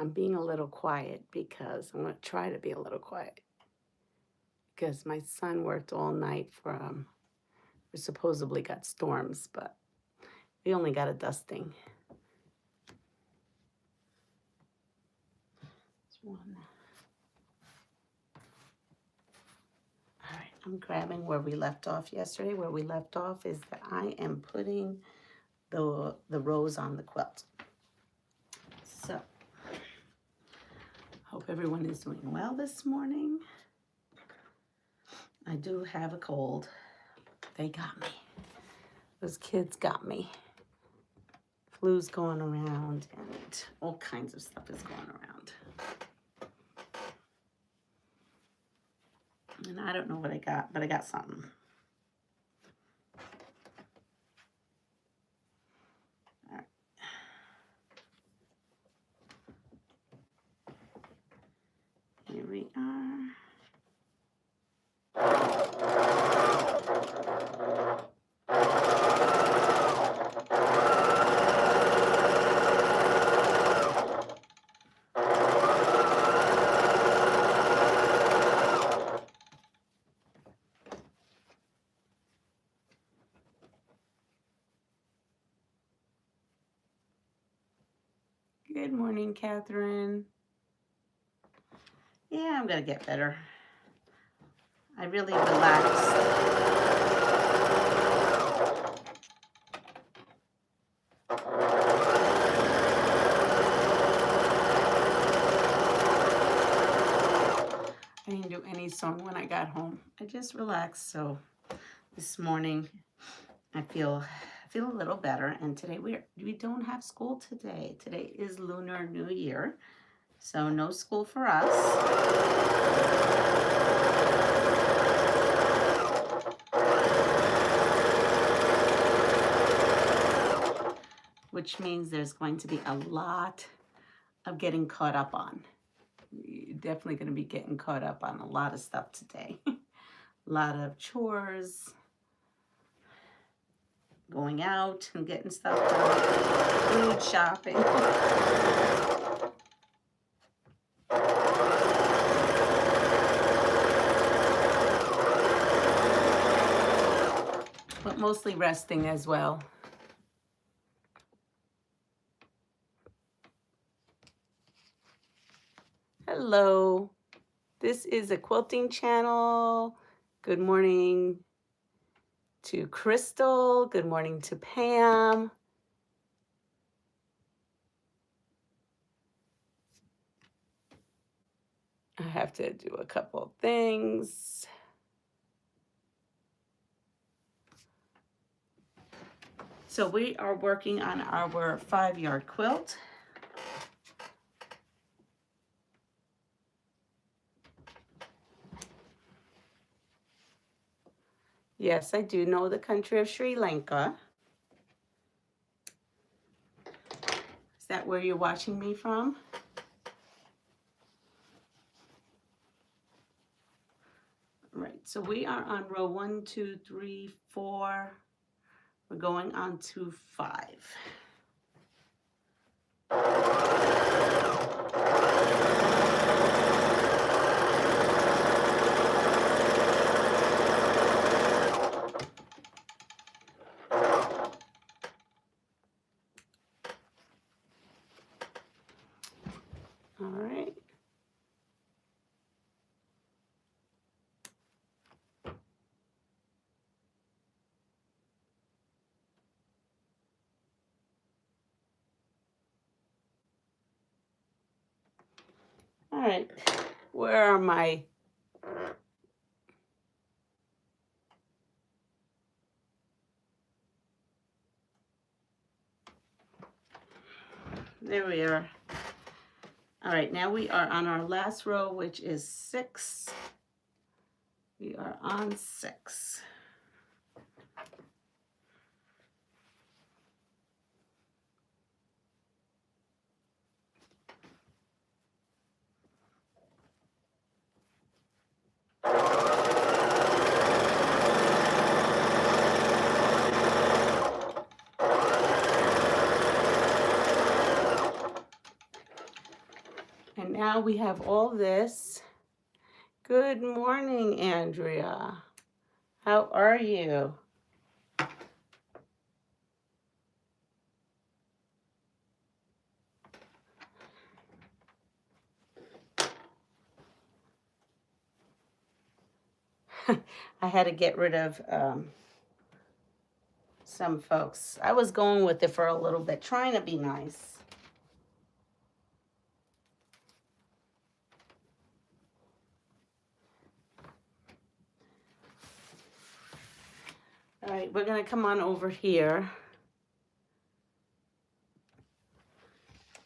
I'm being a little quiet because I'm going to try to be a little quiet because my son worked all night for we supposedly got storms, but we only got a dusting. That's one. All right, I'm grabbing where we left off yesterday. Where we left off is that I am putting the rows on the quilt. So, hope everyone is doing well this morning. I do have a cold. They got me. Those kids got me. Flu's going around and all kinds of stuff is going around. And I don't know what I got, but I got something. All right. Here we are. Good morning, Catherine. Yeah, I'm gonna get better. I really relaxed. I didn't do any sewing when I got home. I just relaxed. So this morning I feel a little better. And today we don't have school today. Today is Lunar New Year, so no school for us. Which means there's going to be a lot of getting caught up on. You're definitely going to be getting caught up on a lot of stuff today. A lot of chores, going out and getting stuff done, food shopping. But mostly resting as well. Hello, this is a quilting channel. Good morning to Crystal. Good morning to Pam. I have to do a couple of things. So we are working on our 5-yard quilt. Yes, I do know the country of Sri Lanka. Is that where you're watching me from? Right, so we are on row 1, 2, 3, 4. We're going on to 5. All right. All right, where are my... There we are. All right, now we are on our last row, which is 6. We are on 6. And now we have all this. Good morning, Andrea. How are you? I had to get rid of some folks. I was going with it for a little bit, trying to be nice. All right, we're gonna come on over here.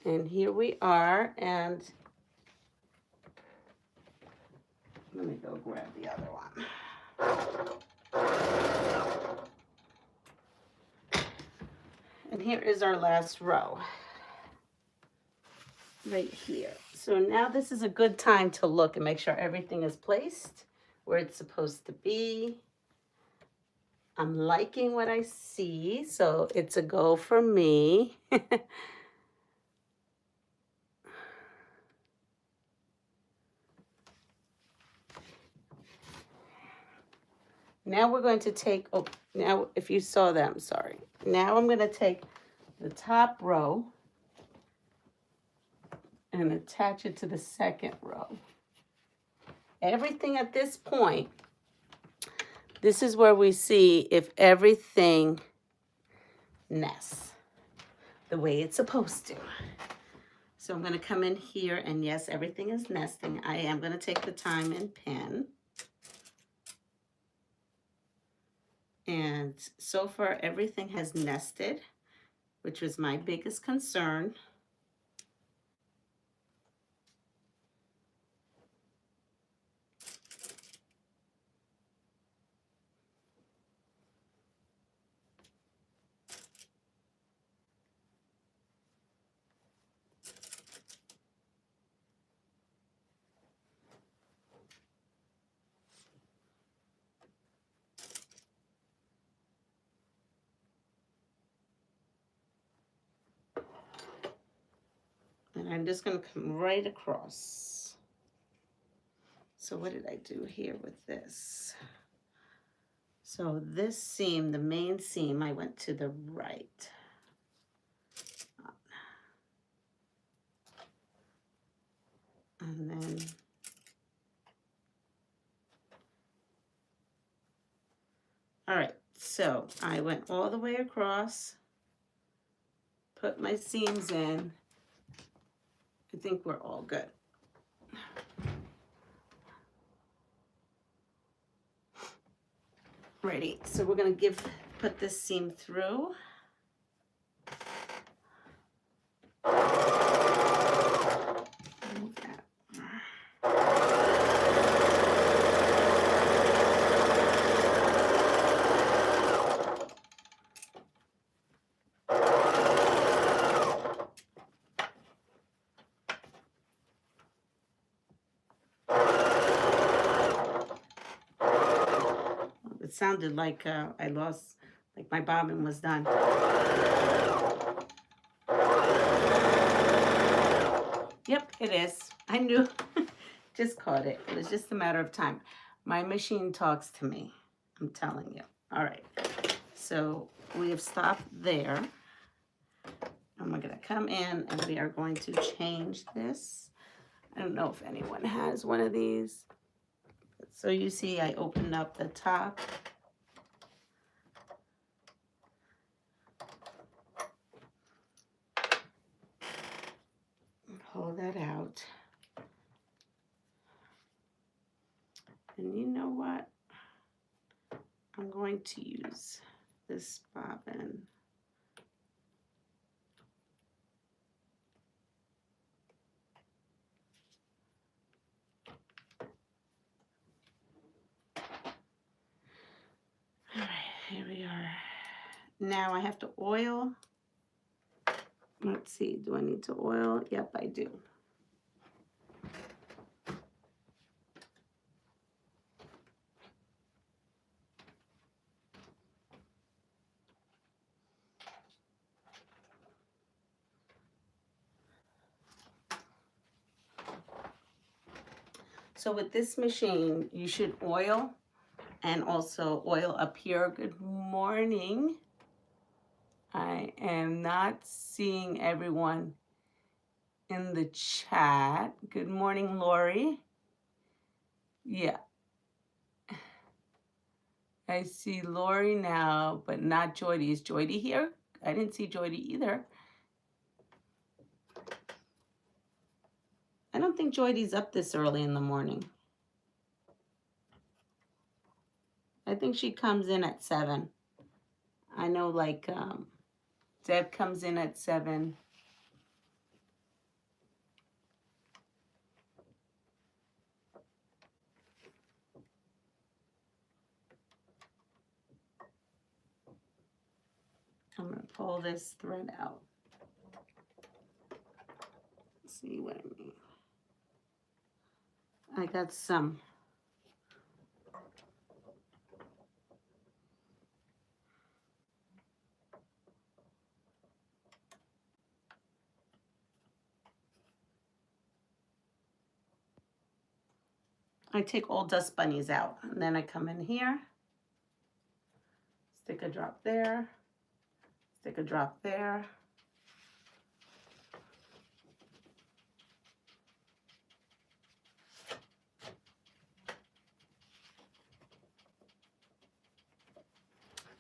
And here we are, and let me go grab the other one. And here is our last row, right here. So now this is a good time to look and make sure everything is placed where it's supposed to be. I'm liking what I see, so it's a go for me. Now we're going to take, oh, now if you saw that, I'm sorry. Now I'm going to take the top row and attach it to the second row. Everything at this point, this is where we see if everything nests the way it's supposed to. So I'm going to come in here, and yes, everything is nesting. I am going to take the time and pin. And so far, everything has nested, which was my biggest concern. And I'm just going to come right across. So what did I do here with this? So this seam, the main seam, I went to the right. And then all right, so I went all the way across, put my seams in. I think we're all good. Ready, so we're gonna put this seam through. Move that. It sounded like I lost, like my bobbin was done. Yep, it is. I knew. Just caught it. It was just a matter of time. My machine talks to me. I'm telling you. All right. So we have stopped there. And we're going to come in and we are going to change this. I don't know if anyone has one of these. So you see I opened up the top. Pull that out. And you know what? I'm going to use this bobbin. All right, here we are. Now I have to oil. Let's see, do I need to oil? Yep, I do. So with this machine, you should oil and also oil up here. Good morning. I am not seeing everyone in the chat. Good morning, Lori. Yeah, I see Lori now, but not Joydy. Is Joydy here? I didn't see Joydy either. I don't think Joydy's up this early in the morning. I think she comes in at 7. I know, like, Deb comes in at 7. I'm going to pull this thread out. See what I mean. I got some. I take all dust bunnies out, and then I come in here, stick a drop there, stick a drop there.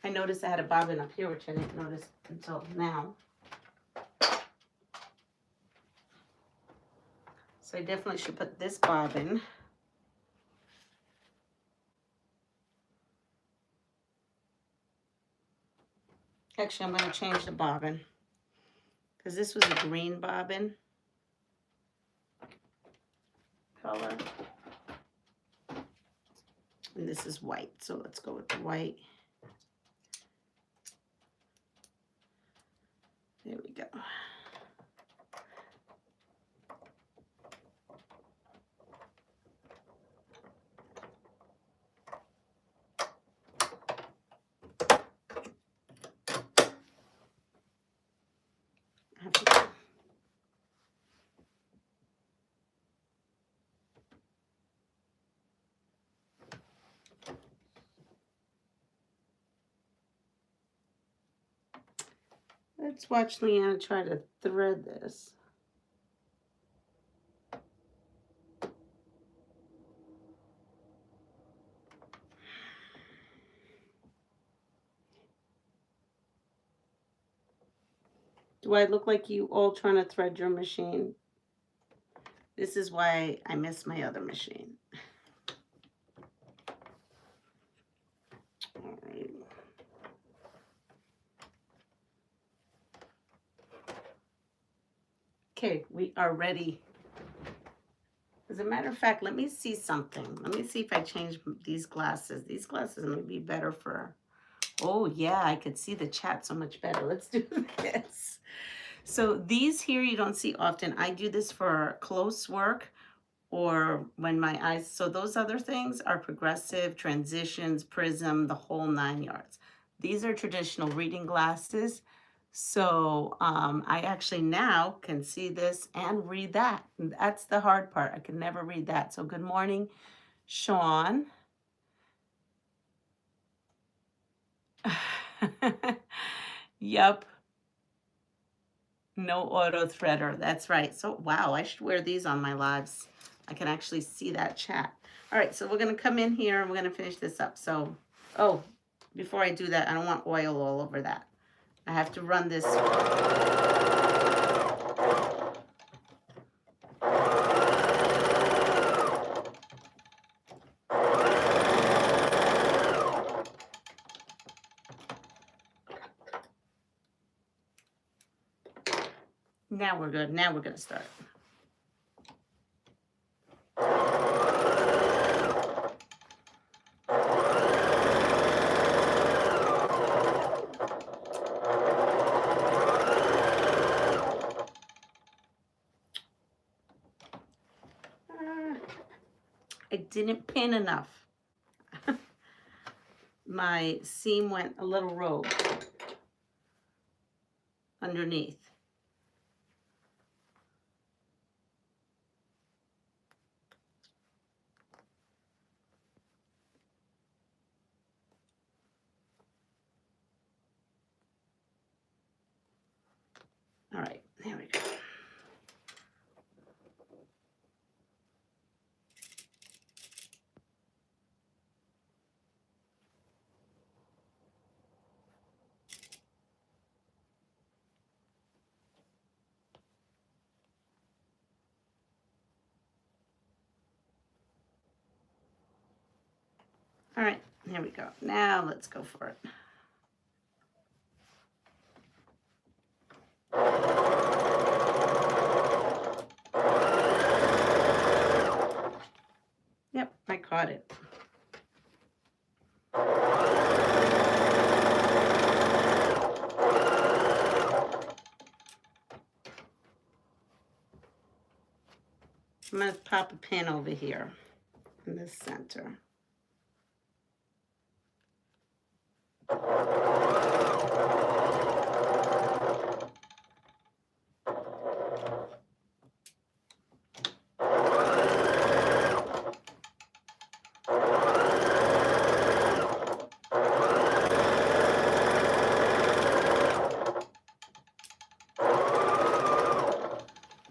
I noticed I had a bobbin up here, which I didn't notice until now. So I definitely should put this bobbin. Actually, I'm going to change the bobbin because this was a green bobbin color. And this is white, so let's go with the white. There we go. Let's watch Leanna try to thread this. Do I look like you all trying to thread your machine? This is why I miss my other machine. All right. Okay, we are ready. As a matter of fact, let me see something. Let me see if I change these glasses. These glasses may be better for... Oh, yeah, I could see the chat so much better. Let's do this. So these here you don't see often. I do this for close work or when my eyes... So those other things are progressive, transitions, prism, the whole 9 yards. These are traditional reading glasses. So I actually now can see this and read that. And that's the hard part. I can never read that. So good morning, Sean. Yep. No auto threader. That's right. So wow, I should wear these on my lives. I can actually see that chat. All right, so we're going to come in here and we're going to finish this up. So, oh, before I do that, I don't want oil all over that. I have to run this. Now we're good. Now we're going to start. I didn't pin enough. My seam went a little rogue underneath. All right, there we go. All right, here we go. Now let's go for it. Yep, I caught it. I'm going to pop a pin over here in the center.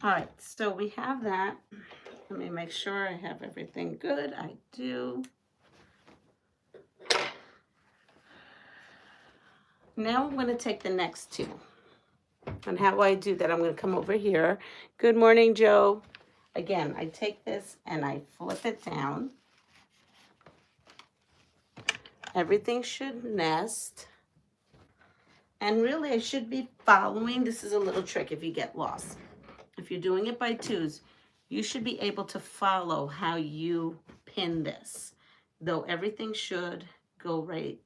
All right, so we have that. Let me make sure I have everything good. I do. Now I'm going to take the next two. And how I do that, I'm going to come over here. Good morning, Joe. Again, I take this and I flip it down. Everything should nest. And really, I should be following. This is a little trick if you get lost. If you're doing it by twos, you should be able to follow how you pin this. Though everything should go right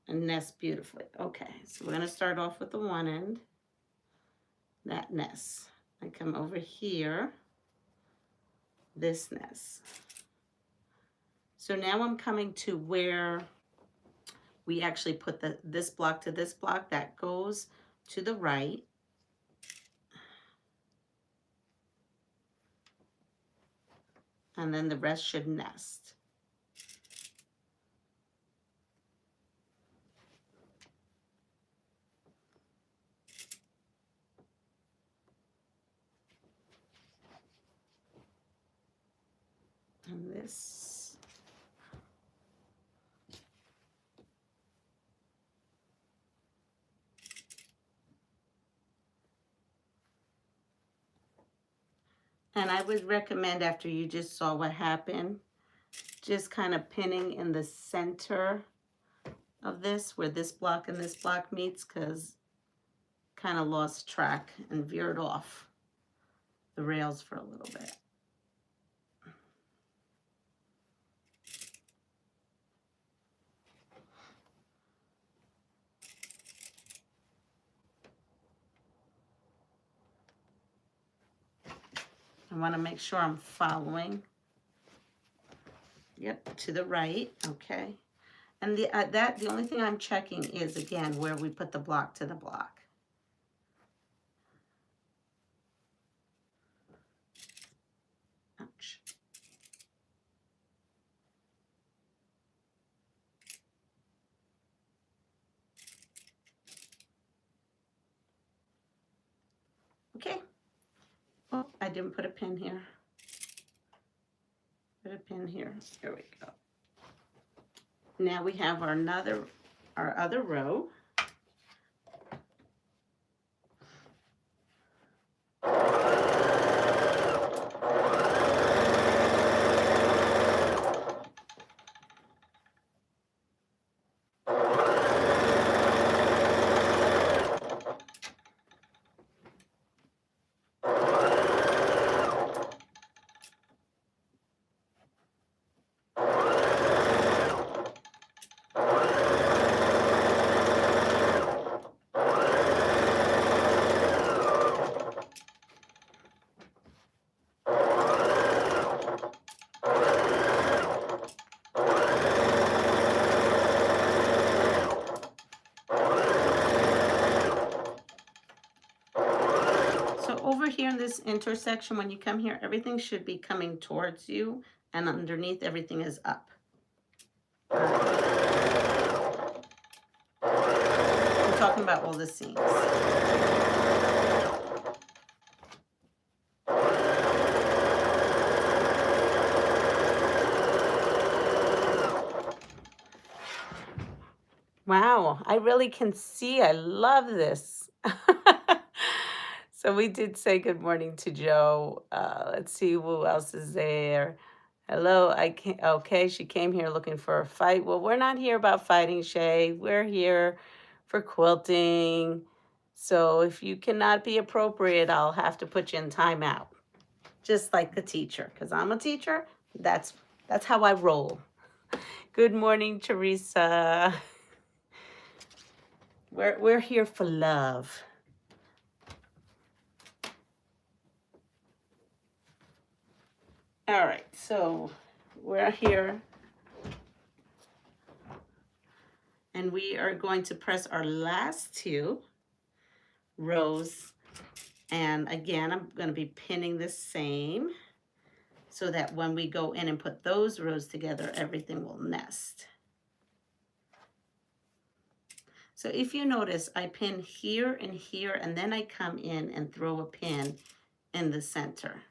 and nest beautifully. Okay, so we're going to start off with the one end. That nests. I come over here. This nest. So now I'm coming to where we actually put this block to this block. That goes to the right. And then the rest should nest. And this. And I would recommend, after you just saw what happened, just kind of pinning in the center of this, where this block and this block meets, because kind of lost track and veered off the rails for a little bit. I want to make sure I'm following. Yep, to the right, okay. And the only thing I'm checking is, again, where we put the block to the block. Ouch. Okay. Oh, I didn't put a pin here. Put a pin here. There we go. Now we have our other row. Over here in this intersection, when you come here, everything should be coming towards you, and underneath everything is up. I'm talking talking about all the seams. Wow, I really can see. I love this. So we did say good morning to Joe. Let's see who else is there. Hello, I can okay, she came here looking for a fight. Well, we're not here about fighting, Shay. We're here for quilting. So if you cannot be appropriate, I'll have to put you in timeout. Just like the teacher, because I'm a teacher. That's how I roll. Good morning, Teresa. We're here for love. All right, so we're here and we are going to press our last 2 rows. And again, I'm going to be pinning the same so that when we go in and put those rows together, everything will nest. So if you notice, I pin here and here, and then I come in and throw a pin in the center.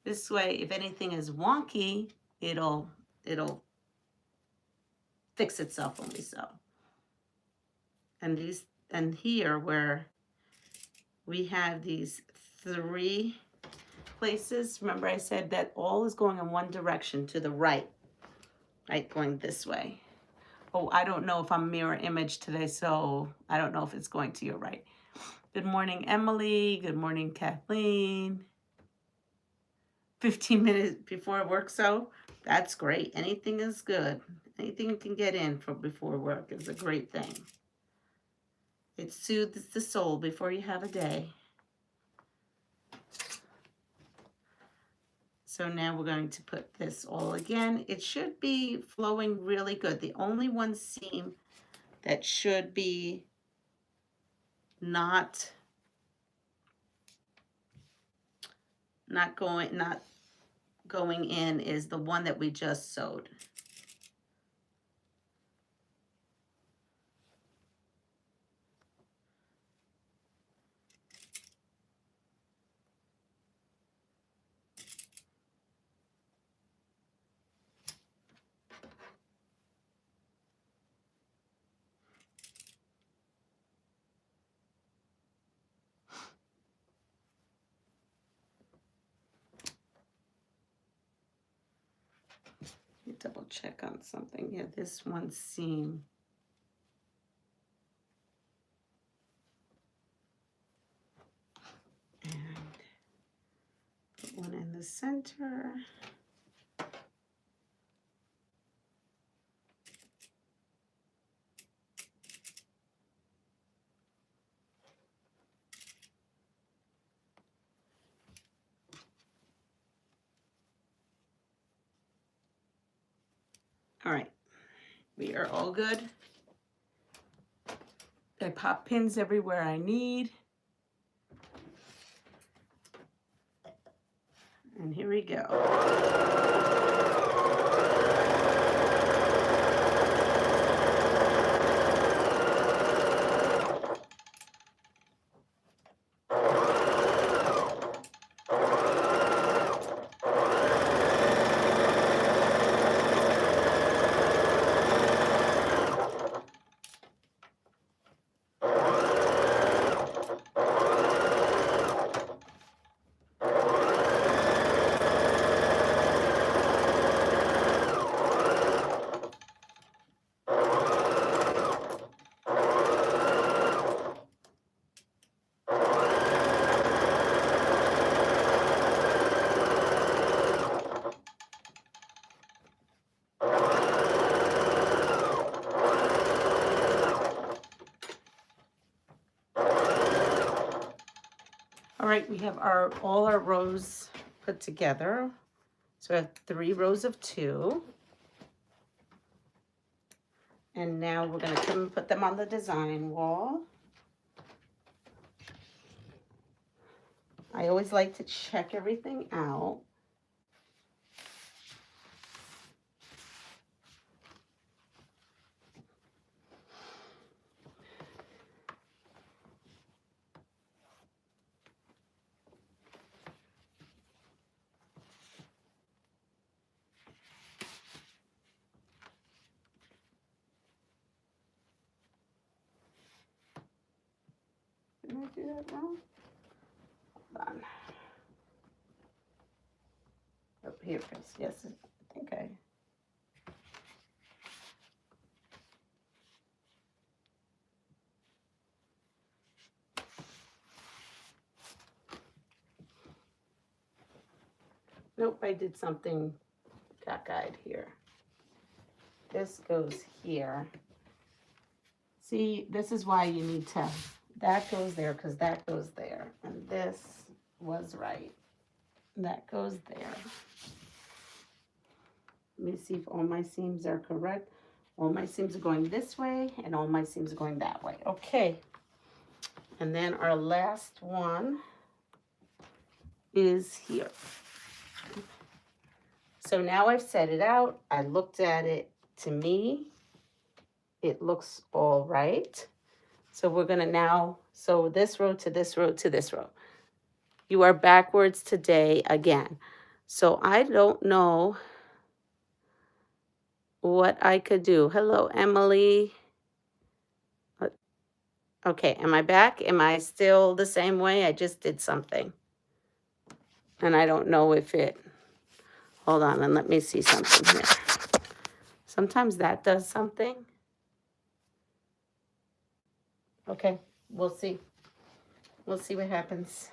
This way, if anything is wonky, it'll fix itself when we sew. And here where we have these 3 places, remember I said that all is going in one direction to the right, going this way. Oh, I don't know if I'm mirror image today, so I don't know if it's going to your right. Good morning, Emily. Good morning, Kathleen. 15 minutes before work, so that's great. Anything is good. Anything you can get in for before work is a great thing. It soothes the soul before you have a day. So now we're going to put this all again. It should be flowing really good. The only one seam that should be not going in is the one that we just sewed. Double check on something here. This one seam. And put one in the center. All right, we are all good. I pop pins everywhere I need. And here we go. All right, we have all our rows put together. So I have 3 rows of 2. And now we're going to come and put them on the design wall. I always like to check everything out. that wrong? Hold on. Oh, here it is. Yes, I think I. Nope, I did something cockeyed here. This goes here. See, this is why you need to, that goes there because that goes there. And this was right. That goes there. Let me see if all my seams are correct. All my seams are going this way and all my seams are going that way. Okay. And then our last one is here. So now I've set it out. I looked at it. To me, it looks all right. So we're going to now sew this row to this row to this row. You are backwards today again. So I don't know what I could do. Hello, Emily. Okay, am I back? Am I still the same way? I just did something. And I don't know if it... Hold on, and let me see something here. Sometimes that does something. Okay, we'll see. We'll see what happens.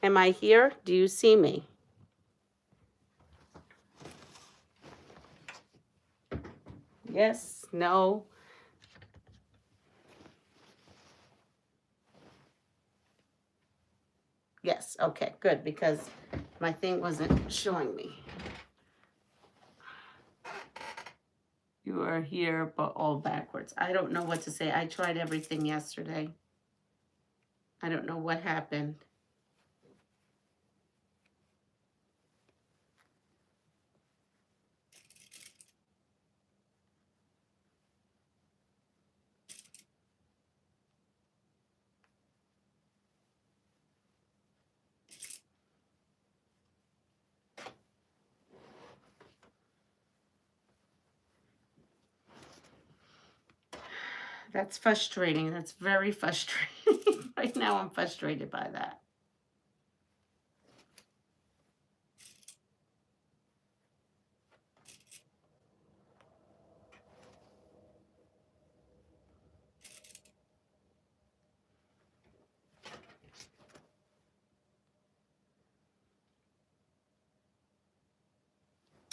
Am I here? Do you see me? Yes, no. Yes, okay, good, because my thing wasn't showing me. You are here, but all backwards. I don't know what to say. I tried everything yesterday. I don't know what happened. That's frustrating. That's very frustrating. Right now I'm frustrated by that.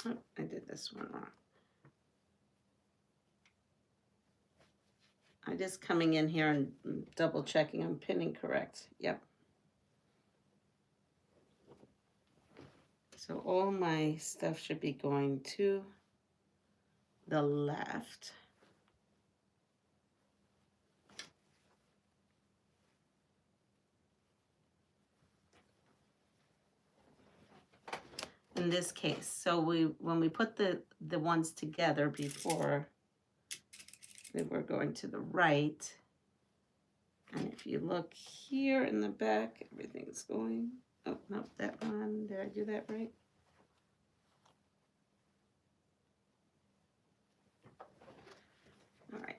Oh, I did this one wrong. I'm just coming in here and double checking I'm pinning correct. Yep. So all my stuff should be going to the left. In this case, so when we put the ones together before, they were going to the right. And if you look here in the back, everything's going, oh, no, that one, did I do that right? All right.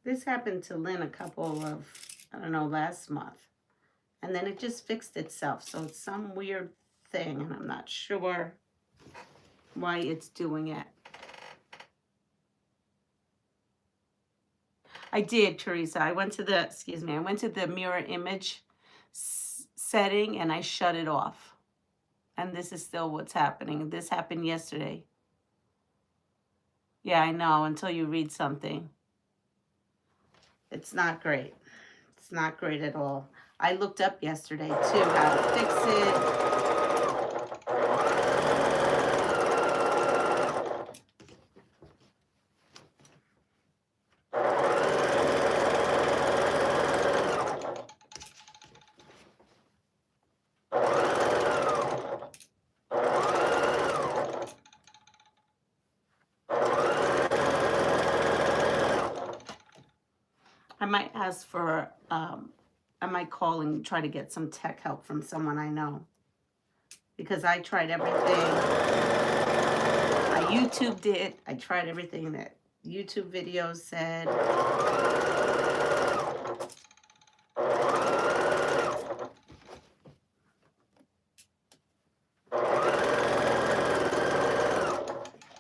This happened to Lynn a couple of, I don't know, last month. And then it just fixed itself. So it's some weird thing, and I'm not sure why it's doing it. I did, Teresa. I went to the, excuse me, I went to the mirror image setting and I shut it off. And this is still what's happening. This happened yesterday. Yeah, I know, until you read something. It's not great. It's not great at all. I looked up yesterday too how to fix it. might ask for, I might call and try to get some tech help from someone I know. Because I tried everything. I YouTubed it. I tried everything that YouTube videos said.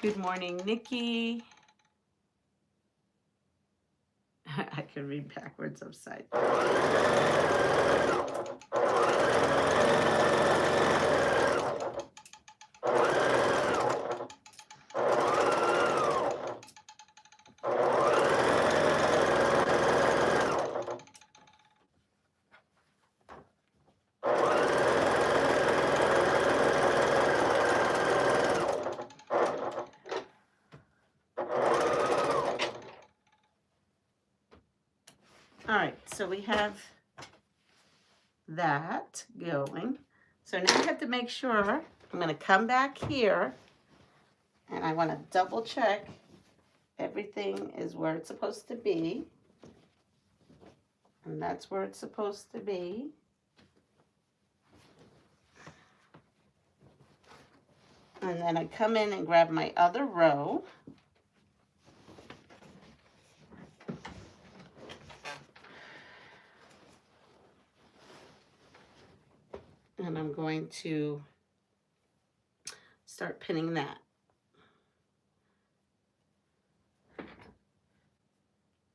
Good morning, Nikki. I could read backwards upside. All right, so we have that going. So now I have to make sure, I'm going to come back here and I want to double check everything is where it's supposed to be. And that's where it's supposed to be. And then I come in and grab my other row. And I'm going to start pinning that.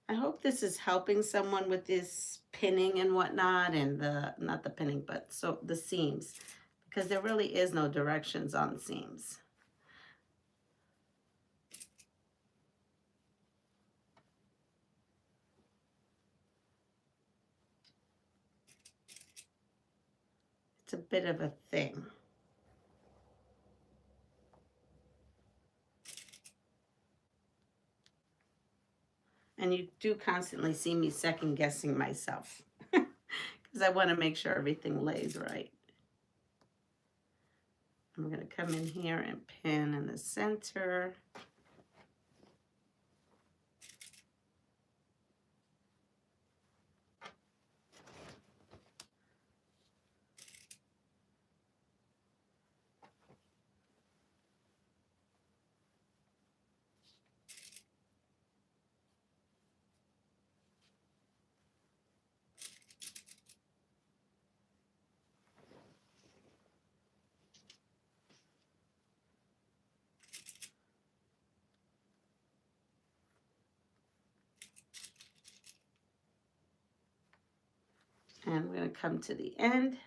I hope this is helping someone with this pinning and whatnot, and not the pinning, but so the seams, because there really is no directions on seams. It's a bit of a thing. And you do constantly see me second guessing myself because I want to make sure everything lays right. I'm going to come in here and pin in the center. And we're going to come to the end.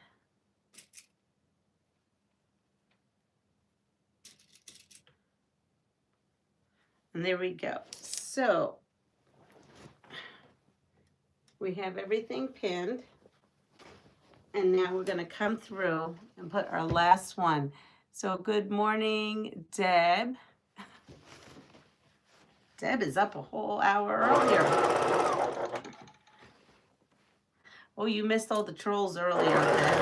And there we go. So we have everything pinned. And now we're going to come through and put our last one. So good morning, Deb. Deb is up a whole hour earlier. Oh, you missed all the trolls earlier, Deb.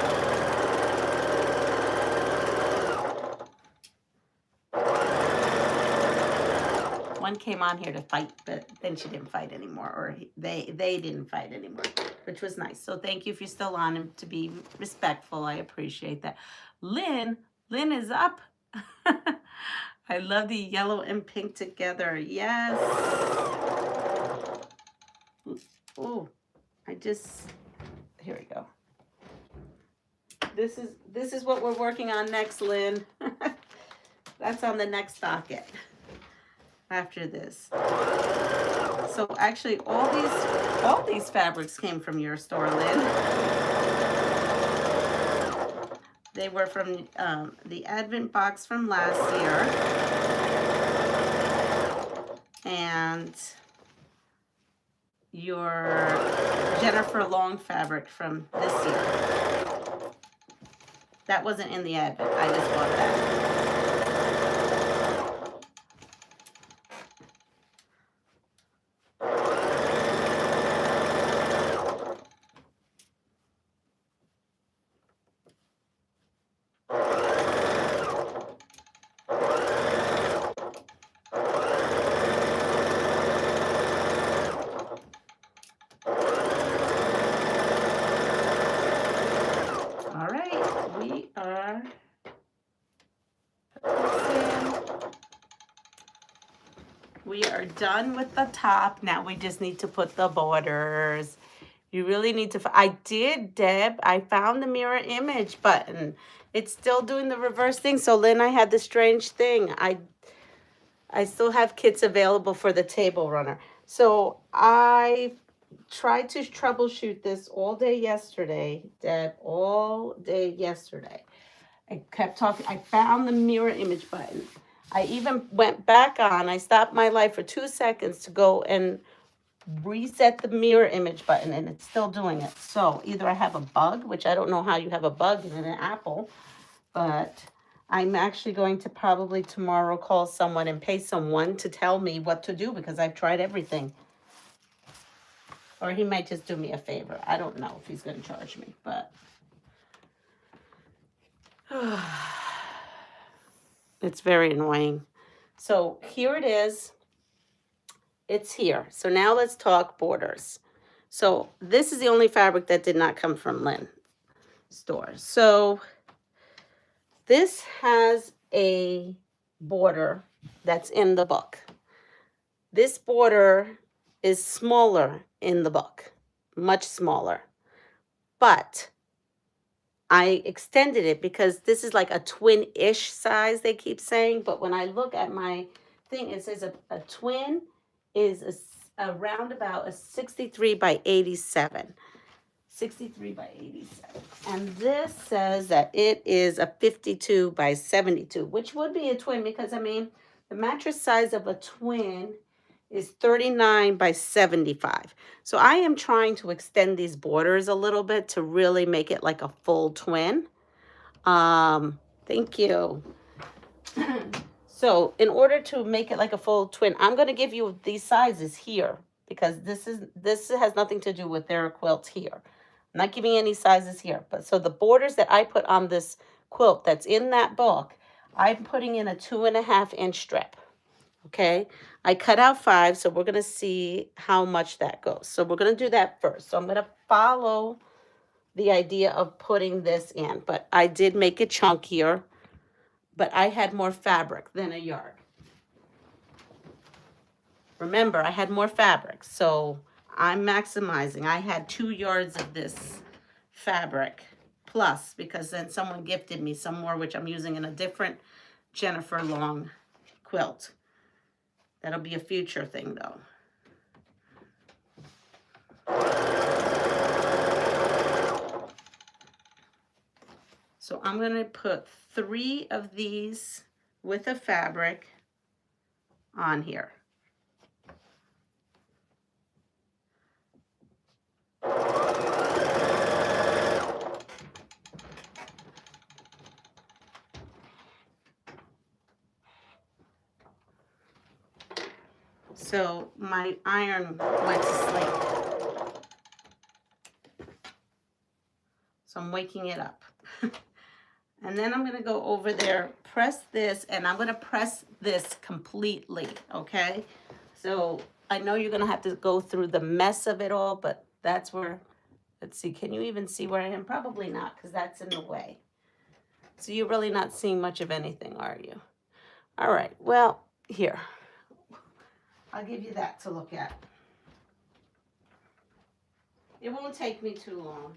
One came on here to fight, but then she didn't fight anymore, or they didn't fight anymore, which was nice. So thank you if you're still on, and to be respectful. I appreciate that. Lynn is up. I love the yellow and pink together. Yes. Oh, here we go. This is what we're working on next, Lynn. That's on the next docket after this. So actually all these fabrics came from your store, Lynn. They were from the Advent box from last year. And your Jennifer Long fabric from this year. That wasn't in the Advent. I just bought that. We are done with the top. Now we just need to put the borders. You really need to, I did, Deb. I found the mirror image button. It's still doing the reverse thing. So Lynn, I had the strange thing. I still have kits available for the table runner. So I tried to troubleshoot this all day yesterday, Deb, all day yesterday. I kept talking. I found the mirror image button. I even went back on. I stopped my life for 2 seconds to go and reset the mirror image button, and it's still doing it. So either I have a bug, which I don't know how you have a bug in an Apple, but I'm actually going to probably tomorrow call someone and pay someone to tell me what to do because I've tried everything. Or he might just do me a favor. I don't know if he's going to charge me, but it's very annoying. So here it is. It's here. So now let's talk borders. So this is the only fabric that did not come from Lynn store. So this has a border that's in the book. This border is smaller in the book, much smaller. But I extended it because this is like a twin-ish size, they keep saying. But when I look at my thing, it says a twin is around about a 63 by 87. 63 by 87. And this says that it is a 52 by 72, which would be a twin because, I mean, the mattress size of a twin is 39 by 75. So I am trying to extend these borders a little bit to really make it like a full twin. Thank you. So in order to make it like a full twin, I'm going to give you these sizes here because this has nothing to do with their quilt here. I'm not giving any sizes here. But so the borders that I put on this quilt that's in that book, I'm putting in a 2.5 inch strip. Okay, I cut out 5, so we're going to see how much that goes. So we're going to do that first. So I'm going to follow the idea of putting this in, but I did make it chunkier, but I had more fabric than a yard. Remember, I had more fabric, so I'm maximizing. I had 2 yards of this fabric plus, because then someone gifted me some more, which I'm using in a different Jennifer Long quilt. That'll be a future thing, though. So I'm going to put 3 of these with a fabric on here. So my iron went to sleep. So I'm waking it up. And then I'm going to go over there, press this, and I'm going to press this completely, okay? So I know you're going to have to go through the mess of it all, but that's where, let's see, can you even see where I am? Probably not, because that's in the way. So you're really not seeing much of anything, are you? All right, well, here. I'll give you that to look at. It won't take me too long.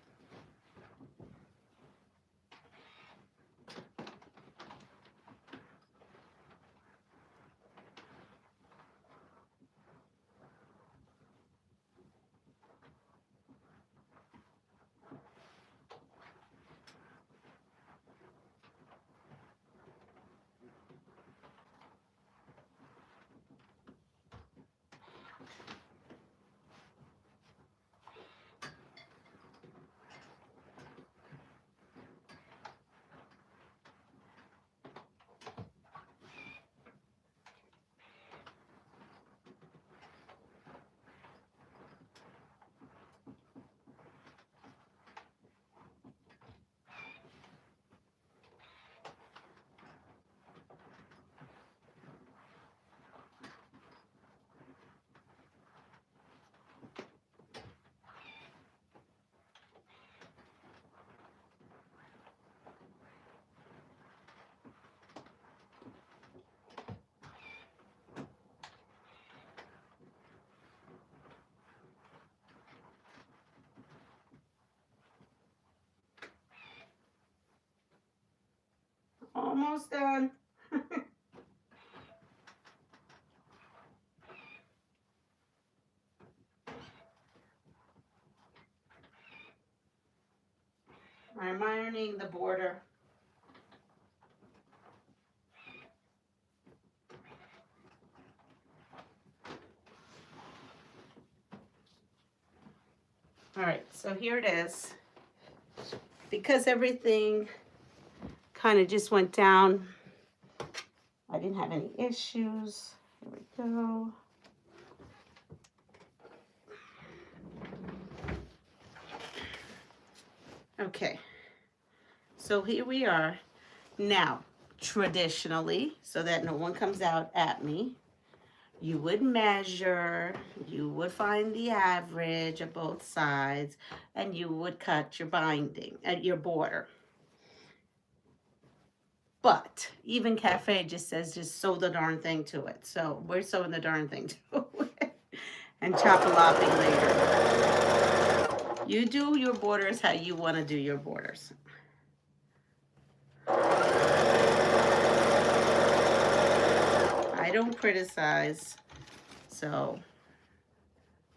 Almost done. I'm ironing the border. All right, so here it is. Because everything kind of just went down, I didn't have any issues. Here we go. Okay, so here we are. Now, traditionally, so that no one comes out at me, you would measure, you would find the average of both sides, and you would cut your binding at your border. But even Cafe just says just sew the darn thing to it. So we're sewing the darn thing to it and chop-a-lopping later. You do your borders how you want to do your borders. I don't criticize, so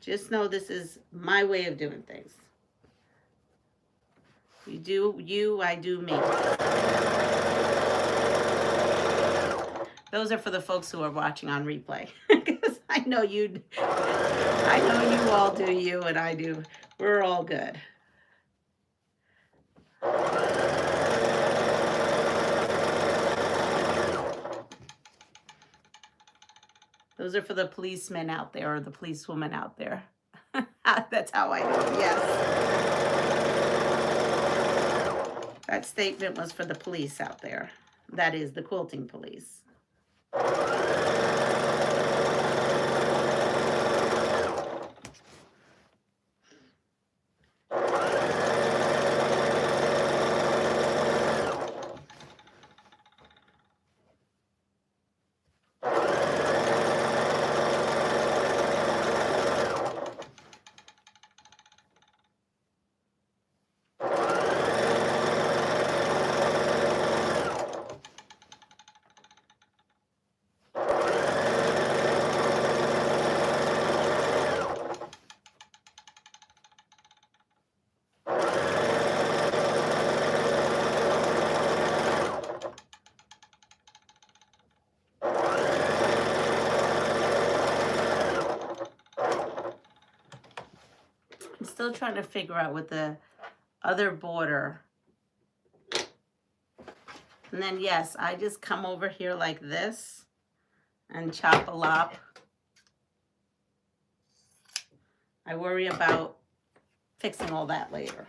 just know this is my way of doing things. You do you, I do me. Those are for the folks who are watching on replay, because I know you all do you, and I do. We're all good. Those are for the policemen out there, or the policewoman out there. That's how I do it, yes. That statement was for the police out there. That is the quilting police. I'm still trying to figure out with the other border. And then, yes, I just come over here like this and chop-a-lop. I worry about fixing all that later.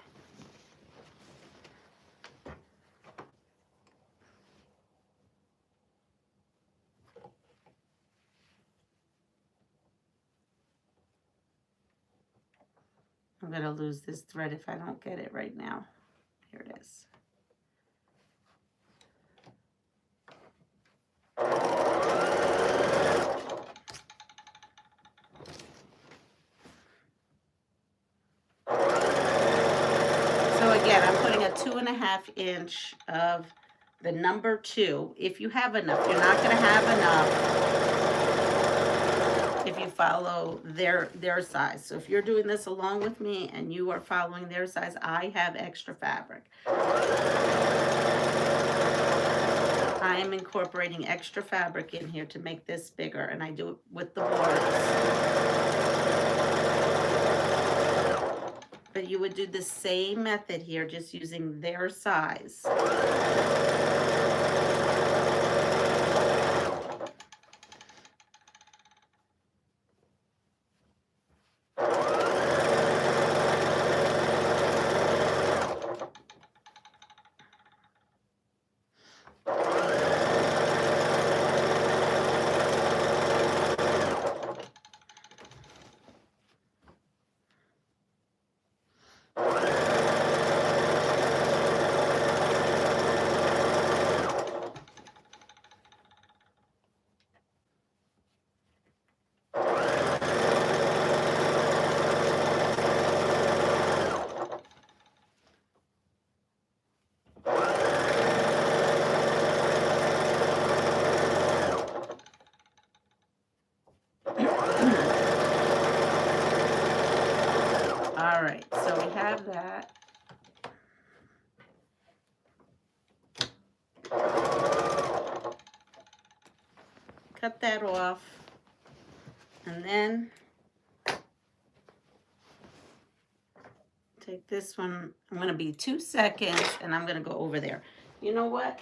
I'm going to lose this thread if I don't get it right now. Here it is. So again, I'm putting a 2.5 inch of the number 2. If you have enough, you're not going to have enough if you follow their size. So if you're doing this along with me and you are following their size, I have extra fabric. I am incorporating extra fabric in here to make this bigger, and I do it with the borders. But you would do the same method here, just using their size. cut that off. And then take this one. I'm going to be 2 seconds and I'm going to go over there. You know what?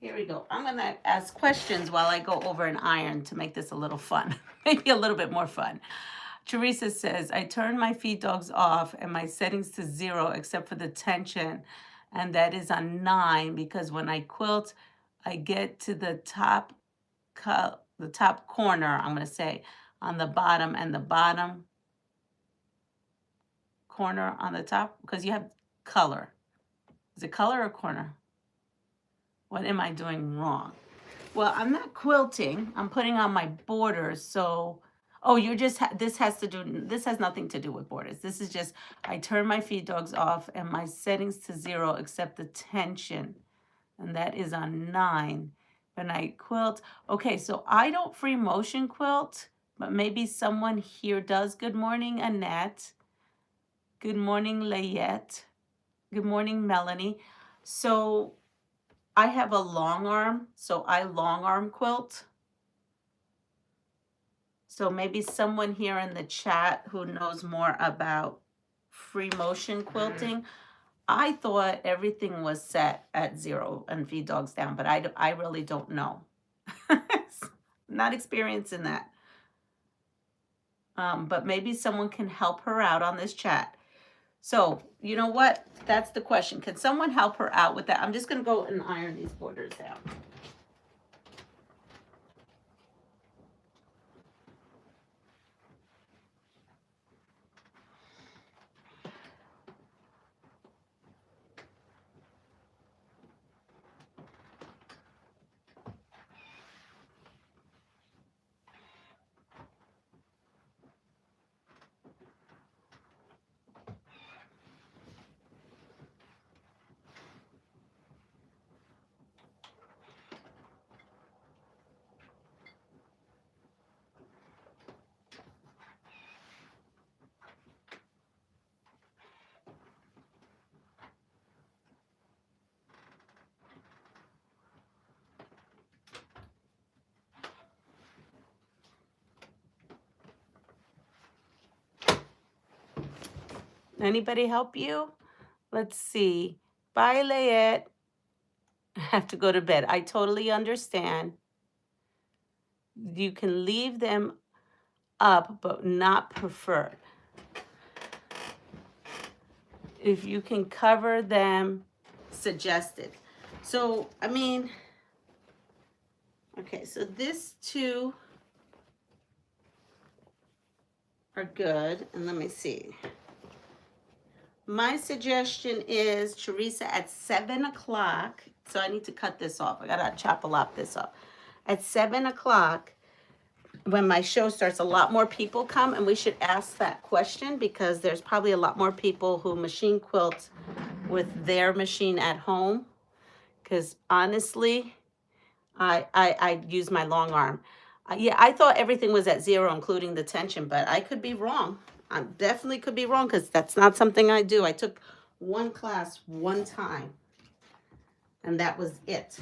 Here we go. I'm going to ask questions while I go over an iron to make this a little fun. Maybe a little bit more fun. Teresa says, I turn my feed dogs off and my settings to 0 except for the tension. And that is on 9 because when I quilt, I get to the top corner, I'm going to say, on the bottom and the bottom corner on the top because you have color. Is it color or corner? What am I doing wrong? Well, I'm not quilting. I'm putting on my borders. So, oh, you're just, this has nothing to do with borders. This is just, I turn my feed dogs off and my settings to 0 except the tension. And that is on 9. When I quilt, okay, so I don't free motion quilt, but maybe someone here does. Good morning, Annette. Good morning, Layette. Good morning, Melanie. So I have a long arm, so I long arm quilt. So maybe someone here in the chat who knows more about free motion quilting. I thought everything was set at 0 and feed dogs down, but I really don't know. Not experienced in that. But maybe someone can help her out on this chat. So, you know what? That's the question. Can someone help her out with that? I'm just going to go and iron these borders down. Anybody help you? Let's see. Bye, Layette. I have to go to bed. I totally understand. You can leave them up, but not preferred. If you can cover them, suggested. So, I mean, okay, so this 2 are good. And let me see. My suggestion is, Teresa, at 7 o'clock, so I need to cut this off. I gotta chop a lot this off. At 7 o'clock, when my show starts, a lot more people come, and we should ask that question because there's probably a lot more people who machine quilt with their machine at home. Because honestly, I use my long arm. Yeah, I thought everything was at 0, including the tension, but I could be wrong. I definitely could be wrong because that's not something I do. I took one class one time, and that was it.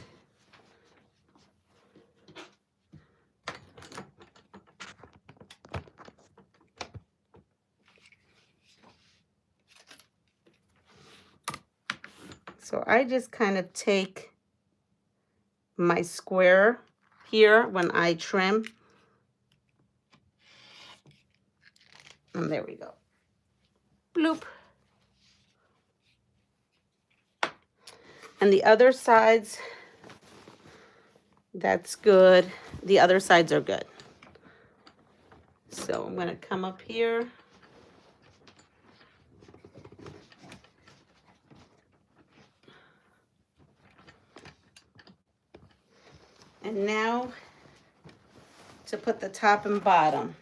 So I just kind of take my square here when I trim. And there we go. Bloop. And the other sides, that's good. The other sides are good. So I'm going to come up here. And now to put the top and bottom.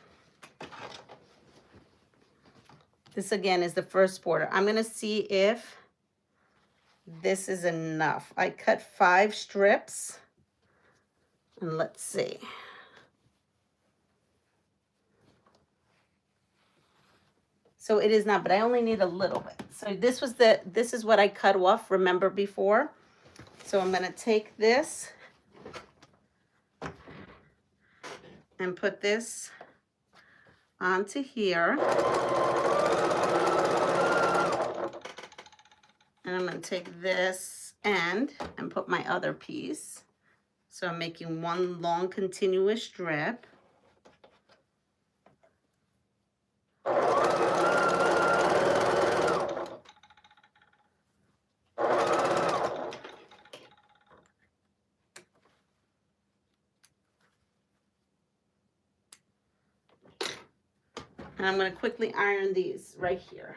This again is the first border. I'm going to see if this is enough. I cut 5 strips. And let's see. So it is not, but I only need a little bit. So this is what I cut off, remember before? So I'm gonna take this and put this onto here. And I'm gonna take this end and put my other piece. So I'm making one long continuous strip. And I'm going to quickly iron these right here.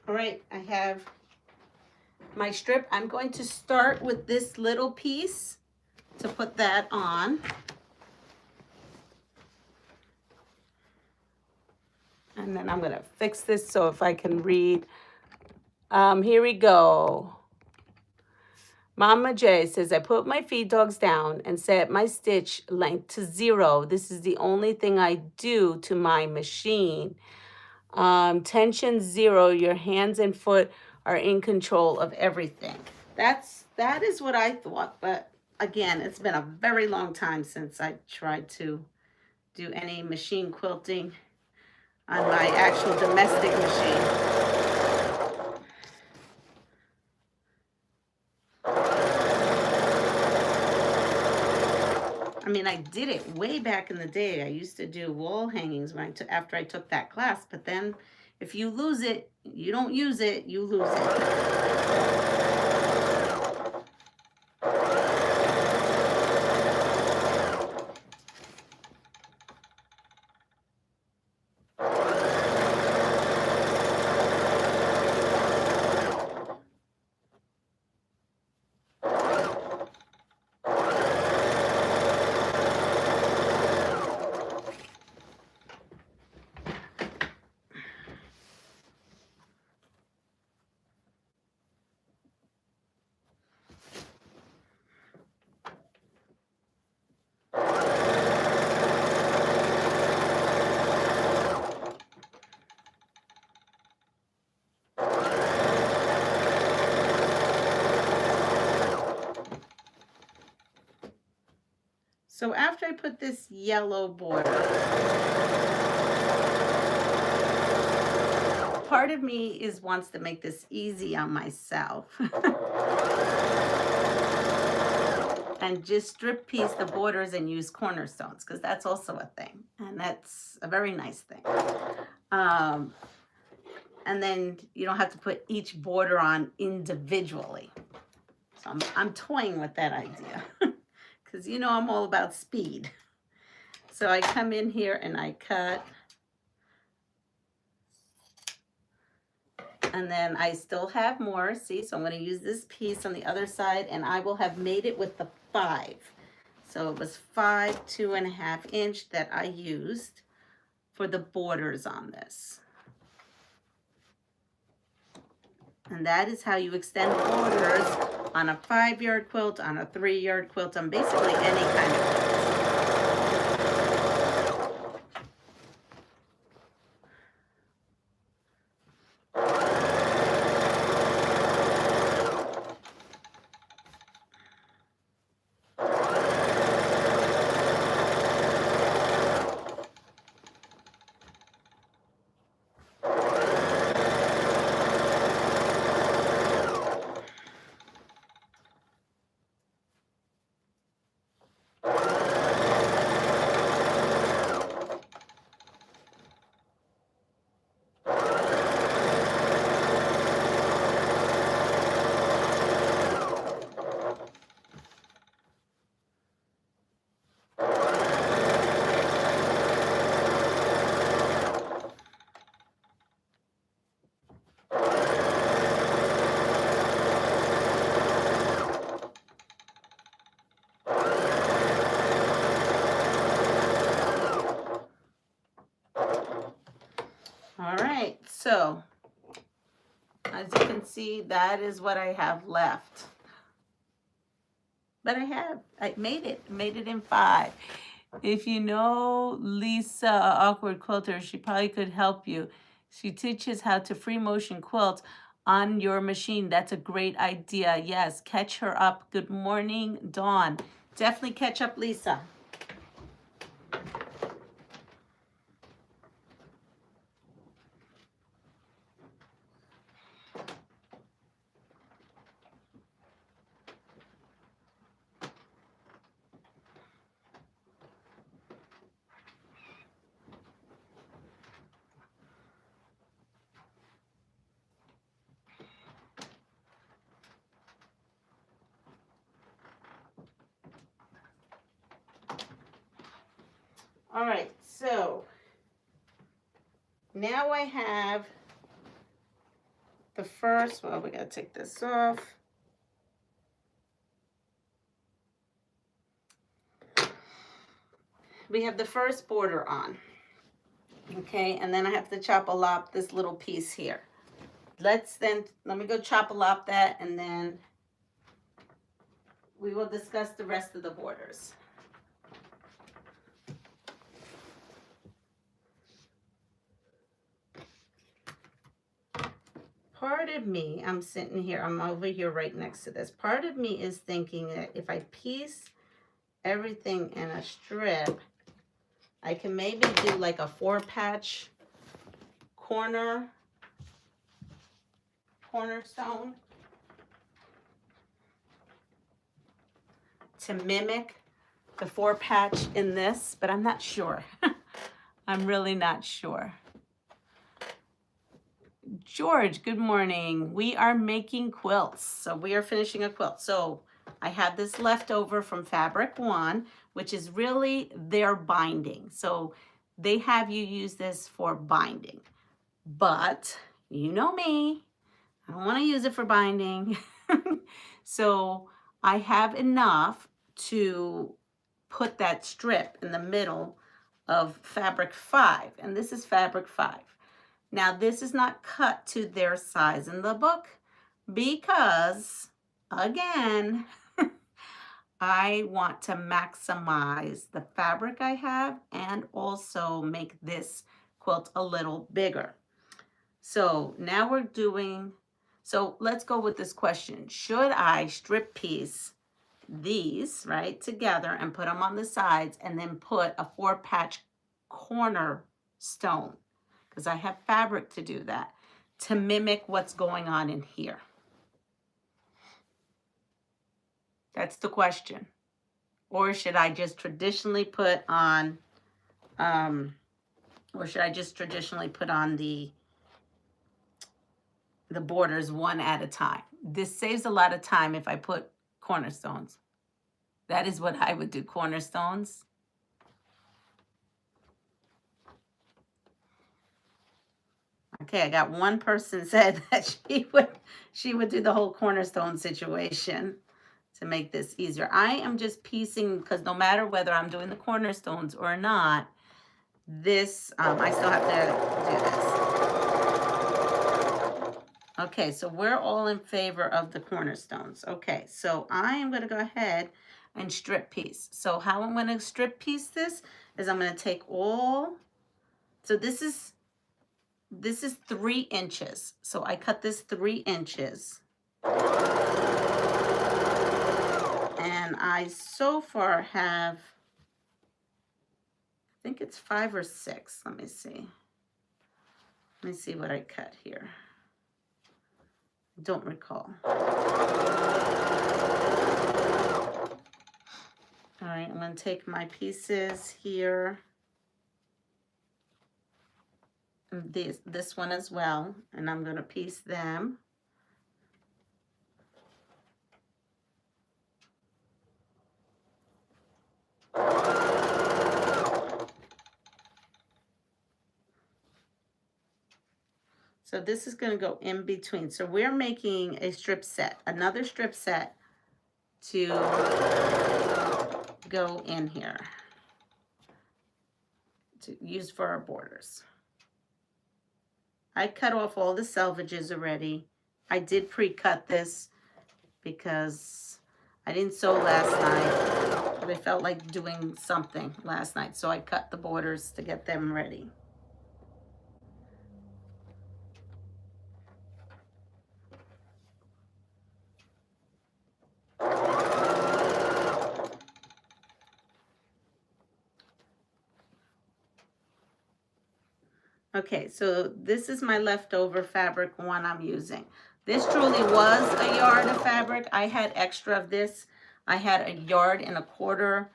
All right, I have my strip. I'm going to start with this little piece to put that on. And then I'm going to fix this so if I can read. Here we go. Mama J says, I put my feed dogs down and set my stitch length to 0. This is the only thing I do to my machine. Tension 0, your hands and foot are in control of everything. That is what I thought, but again, it's been a very long time since I tried to do any machine quilting on my actual domestic machine. I mean, I did it way back in the day. I used to do wall hangings when after I took that class, but then if you lose it, you don't use it, you lose it. So after I put this yellow border, part of me wants to make this easy on myself. And just strip piece the borders and use cornerstones, because that's also a thing. And that's a very nice thing. And then you don't have to put each border on individually. So I'm toying with that idea. Because you know I'm all about speed. So I come in here and I cut. And then I still have more, see? So I'm going to use this piece on the other side, and I will have made it with the 5. So it was 5 2.5 inch that I used for the borders on this. And that is how you extend borders on a 5-yard quilt, on a 3-yard quilt, on basically any kind of quilt. so as you can see, that is what I have left. But I made it in 5. If you know Lisa, Awkward Quilter, she probably could help you. She teaches how to free motion quilt on your machine. That's a great idea. Yes, catch her up. Good morning, Dawn. Definitely catch up, Lisa. All right, so now I have the first, well, we gotta take this off. We have the first border on, okay, and then I have to chop a lop this little piece here. Let me go chop a lop that, and then we will discuss the rest of the borders. Part of me, I'm sitting here, I'm over here right next to this. Part of me is thinking that if I piece everything in a strip, I can maybe do like a 4-patch cornerstone to mimic the 4-patch in this, but I'm not sure. I'm really not sure. George, good morning. We are making quilts. So we are finishing a quilt. So I have this left over from Fabric One, which is really their binding. So they have you use this for binding. But you know me, I don't want to use it for binding. So I have enough to put that strip in the middle of Fabric 5. And this is Fabric 5. Now, this is not cut to their size in the book because, again, I want to maximize the fabric I have and also make this quilt a little bigger. So now we're doing, so let's go with this question. Should I strip piece these, right, together and put them on the sides and then put a 4-patch cornerstone? Because I have fabric to do that, to mimic what's going on in here. That's the question. Or should I just traditionally put on, the borders one at a time? This saves a lot of time if I put cornerstones. That is what I would do, cornerstones. Okay, I got one person said that she would do the whole cornerstone situation to make this easier. I am just piecing, because no matter whether I'm doing the cornerstones or not, this, I still have to do this. Okay, so we're all in favor of the cornerstones. Okay, so I am going to go ahead and strip piece. So how I'm going to strip piece this is I'm going to take all, so this is 3 inches. So I cut this 3 inches. And I so far have, I think it's 5 or 6. Let me see. Let me see what I cut here. Don't recall. All right, I'm going to take my pieces here. And this one as well, and I'm going to piece them. So this is going to go in between. So we're making a strip set, another strip set to go in here to use for our borders. I cut off all the selvages already. I did pre-cut this because I didn't sew last night, but I felt like doing something last night, so I cut the borders to get them ready. Okay, so this is my leftover fabric one I'm using. This truly was a yard of fabric. I had extra of this. I had 1.25 yards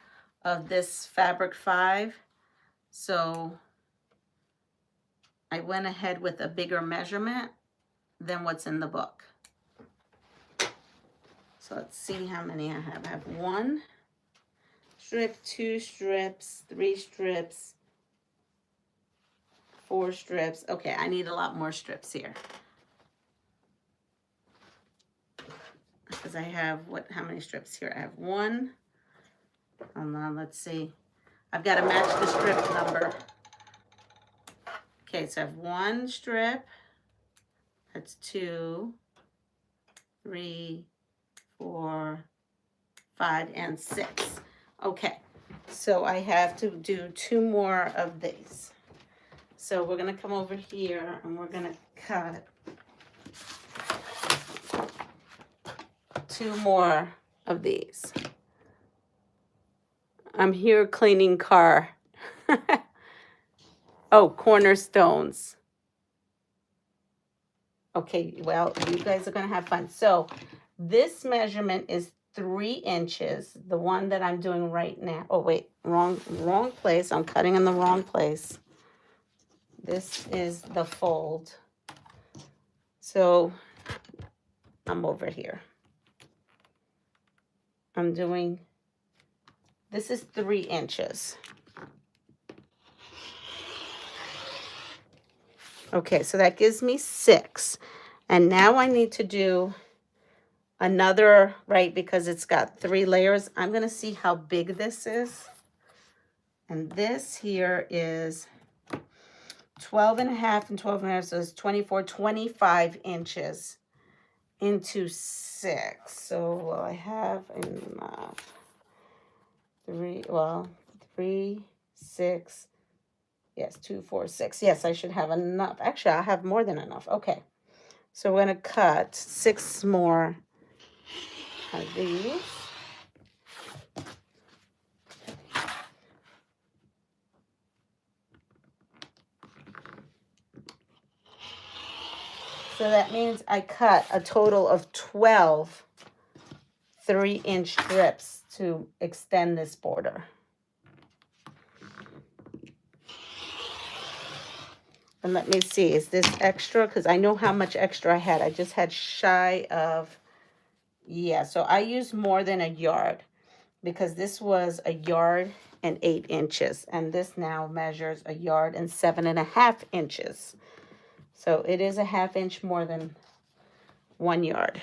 of this fabric 5. So I went ahead with a bigger measurement than what's in the book. So let's see how many I have. I have 1 strip, 2 strips, 3 strips, 4 strips. Okay, I need a lot more strips here. Because I have, how many strips here? I have 1. Hold on, let's see. I've got to match the strip number. Okay, so I have 1 strip. That's 2, 3, 4, 5, and 6. Okay, so I have to do 2 more of these. So we're going to come over here and we're going to cut 2 more of these. I'm here cleaning car. Oh, cornerstones. Okay, well, you guys are going to have fun. So this measurement is 3 inches, the one that I'm doing right now. Oh, wait, wrong place. I'm cutting in the wrong place. This is the fold. So I'm over here. I'm doing, this is 3 inches. Okay, so that gives me 6. And now I need to do another, right, because it's got 3 layers. I'm going to see how big this is. And this here is 12 and a half and 12 and a half, so it's 24, 25 inches into 6. So will I have enough? 3, 6, yes, 2, 4, 6. Yes, I should have enough. Actually, I have more than enough. Okay, so we're going to cut 6 more of these. So that means I cut a total of 12 3-inch strips to extend this border. And let me see, is this extra? Because I know how much extra I had. I just had shy of, yeah, so I used more than 1 yard because this was 1 yard and 8 inches. And this now measures 1 yard and 7.5 inches. So it is 1/2 inch more than 1 yard.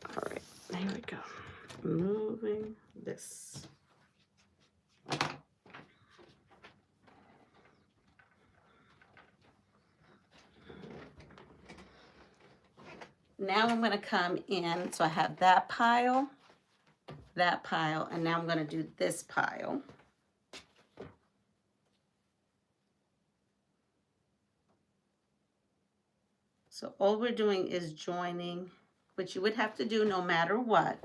All right, here we go. Moving this. Now I'm going to come in, so I have that pile, and now I'm going to do this pile. So all we're doing is joining, which you would have to do no matter what.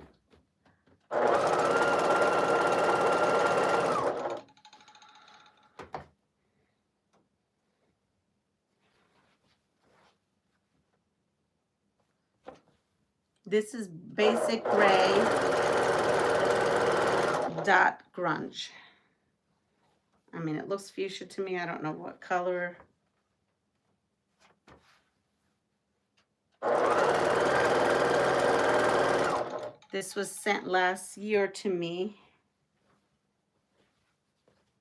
This is basic gray dot grunge. I mean, it looks fuchsia to me. I don't know what color. This was sent last year to me.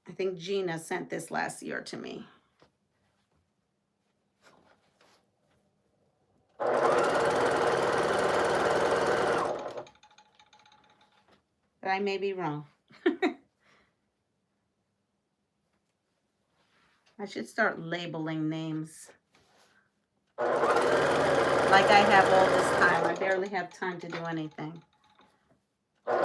I think Gina sent this last year to me. But I may be wrong. I should start labeling names. Like I have all this time. I barely have time to do anything. All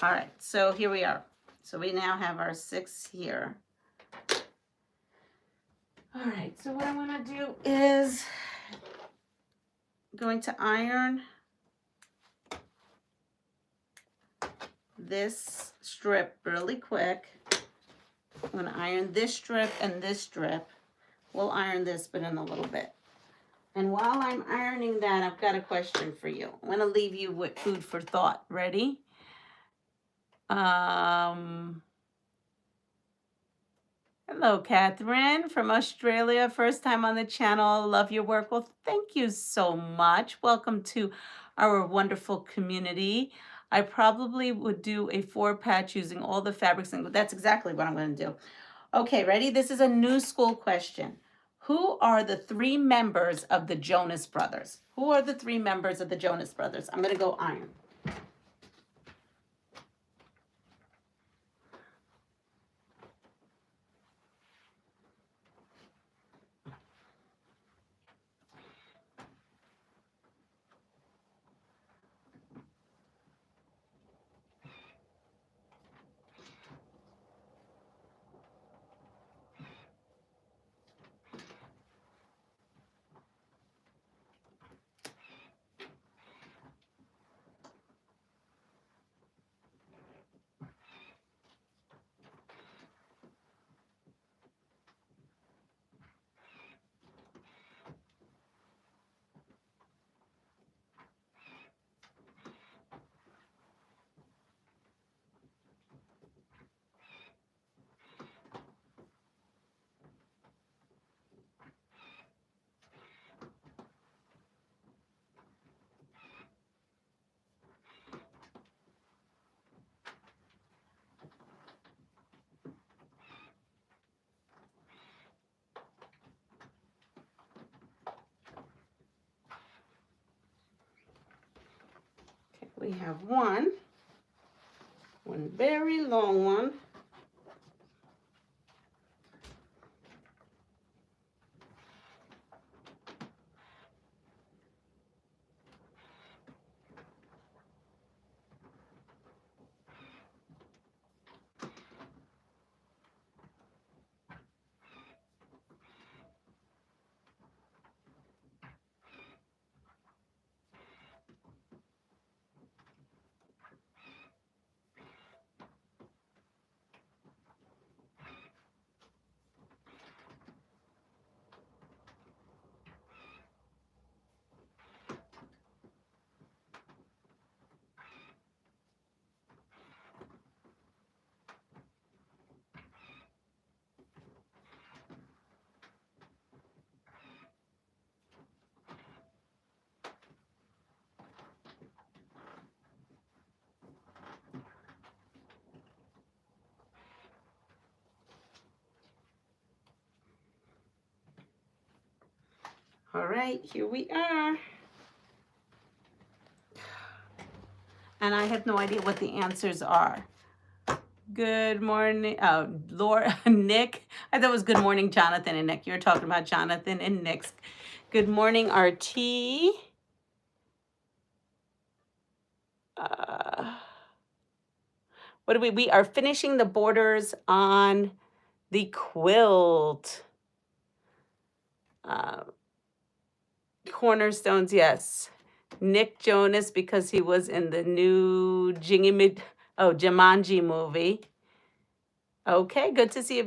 right, so here we are. So we now have our 6 here. All right, so what I want to do is going to iron this strip really quick. I'm going to iron this strip and this strip. We'll iron this, but in a little bit. And while I'm ironing that, I've got a question for you. I want to leave you with food for thought. Ready? Hello, Catherine from Australia. First time on the channel. Love your work. Well, thank you so much. Welcome to our wonderful community. I probably would do a 4-patch using all the fabrics. And that's exactly what I'm going to do. Okay, ready? This is a new school question. Who are the 3 members of the Jonas Brothers? Who are the 3 members of the Jonas Brothers? I'm going to go iron. We have one very long one. All right, here we are. And I have no idea what the answers are. Good morning, Laura, Nick. I thought it was good morning, Jonathan and Nick. You're talking about Jonathan and Nick's. Good morning, RT. What do we are finishing the borders on the quilt. Cornerstones, yes. Nick Jonas, because he was in the new Jumanji movie. Okay, good to see you.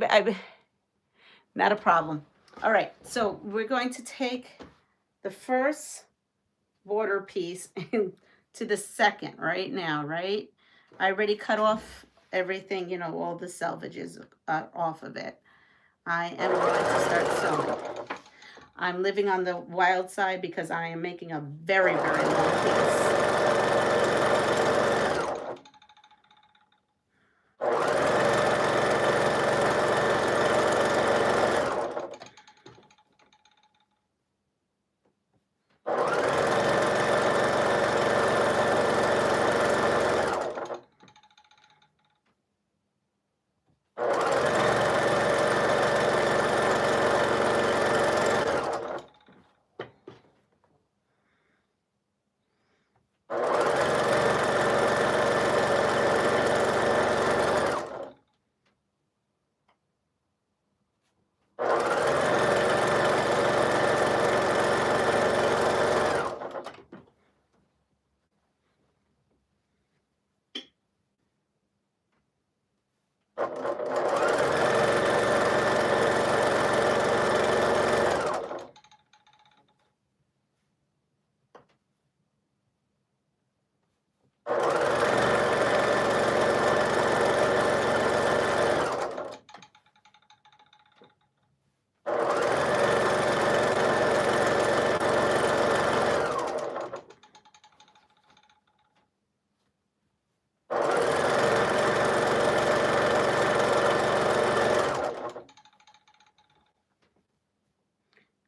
Not a problem. All right, so we're going to take the first border piece to the second right now, right? I already cut off everything, you know, all the selvages off of it. I am going to start sewing. I'm living on the wild side because I am making a very, very long piece.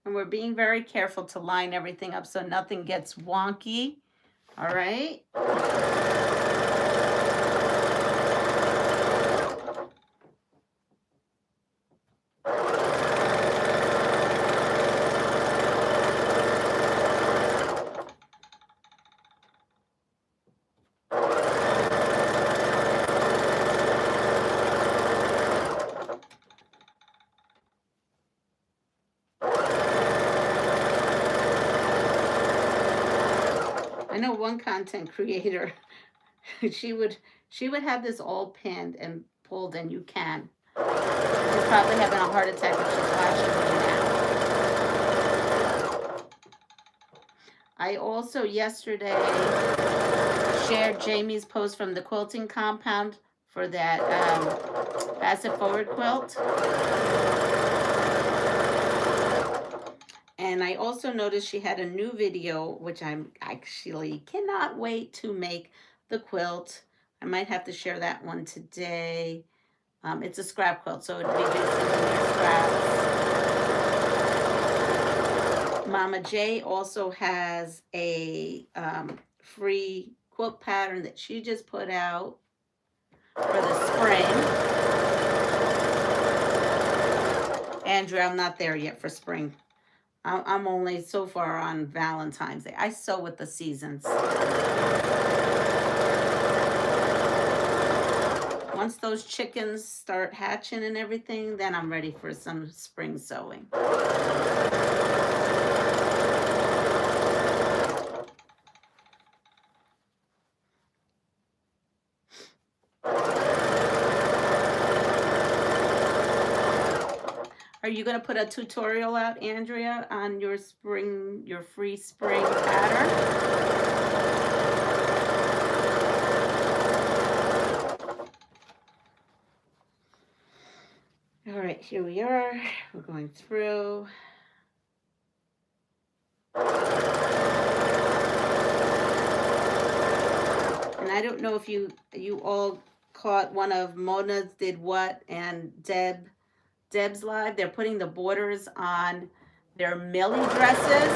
And we're being very careful to line everything up so nothing gets wonky. All right. I know one content creator, she would have this all pinned and pulled, and you can. She's probably having a heart attack if she's watching me now. I also yesterday shared Jamie's post from the quilting compound for that passive forward quilt. And I also noticed she had a new video, which I'm actually cannot wait to make the quilt. I might have to share that one today. It's a scrap quilt, so it'd be good for scraps. Mama J also has a free quilt pattern that she just put out for the spring. Andrea, I'm not there yet for spring. I'm only so far on Valentine's Day. I sew with the seasons. Once those chickens start hatching and everything, then I'm ready for some spring sewing. Are you going to put a tutorial out, Andrea, on your free spring pattern? All right, here we are. We're going through. And I don't know if you all caught one of Mona's Did What and Deb's live. They're putting the borders on their Millie dresses.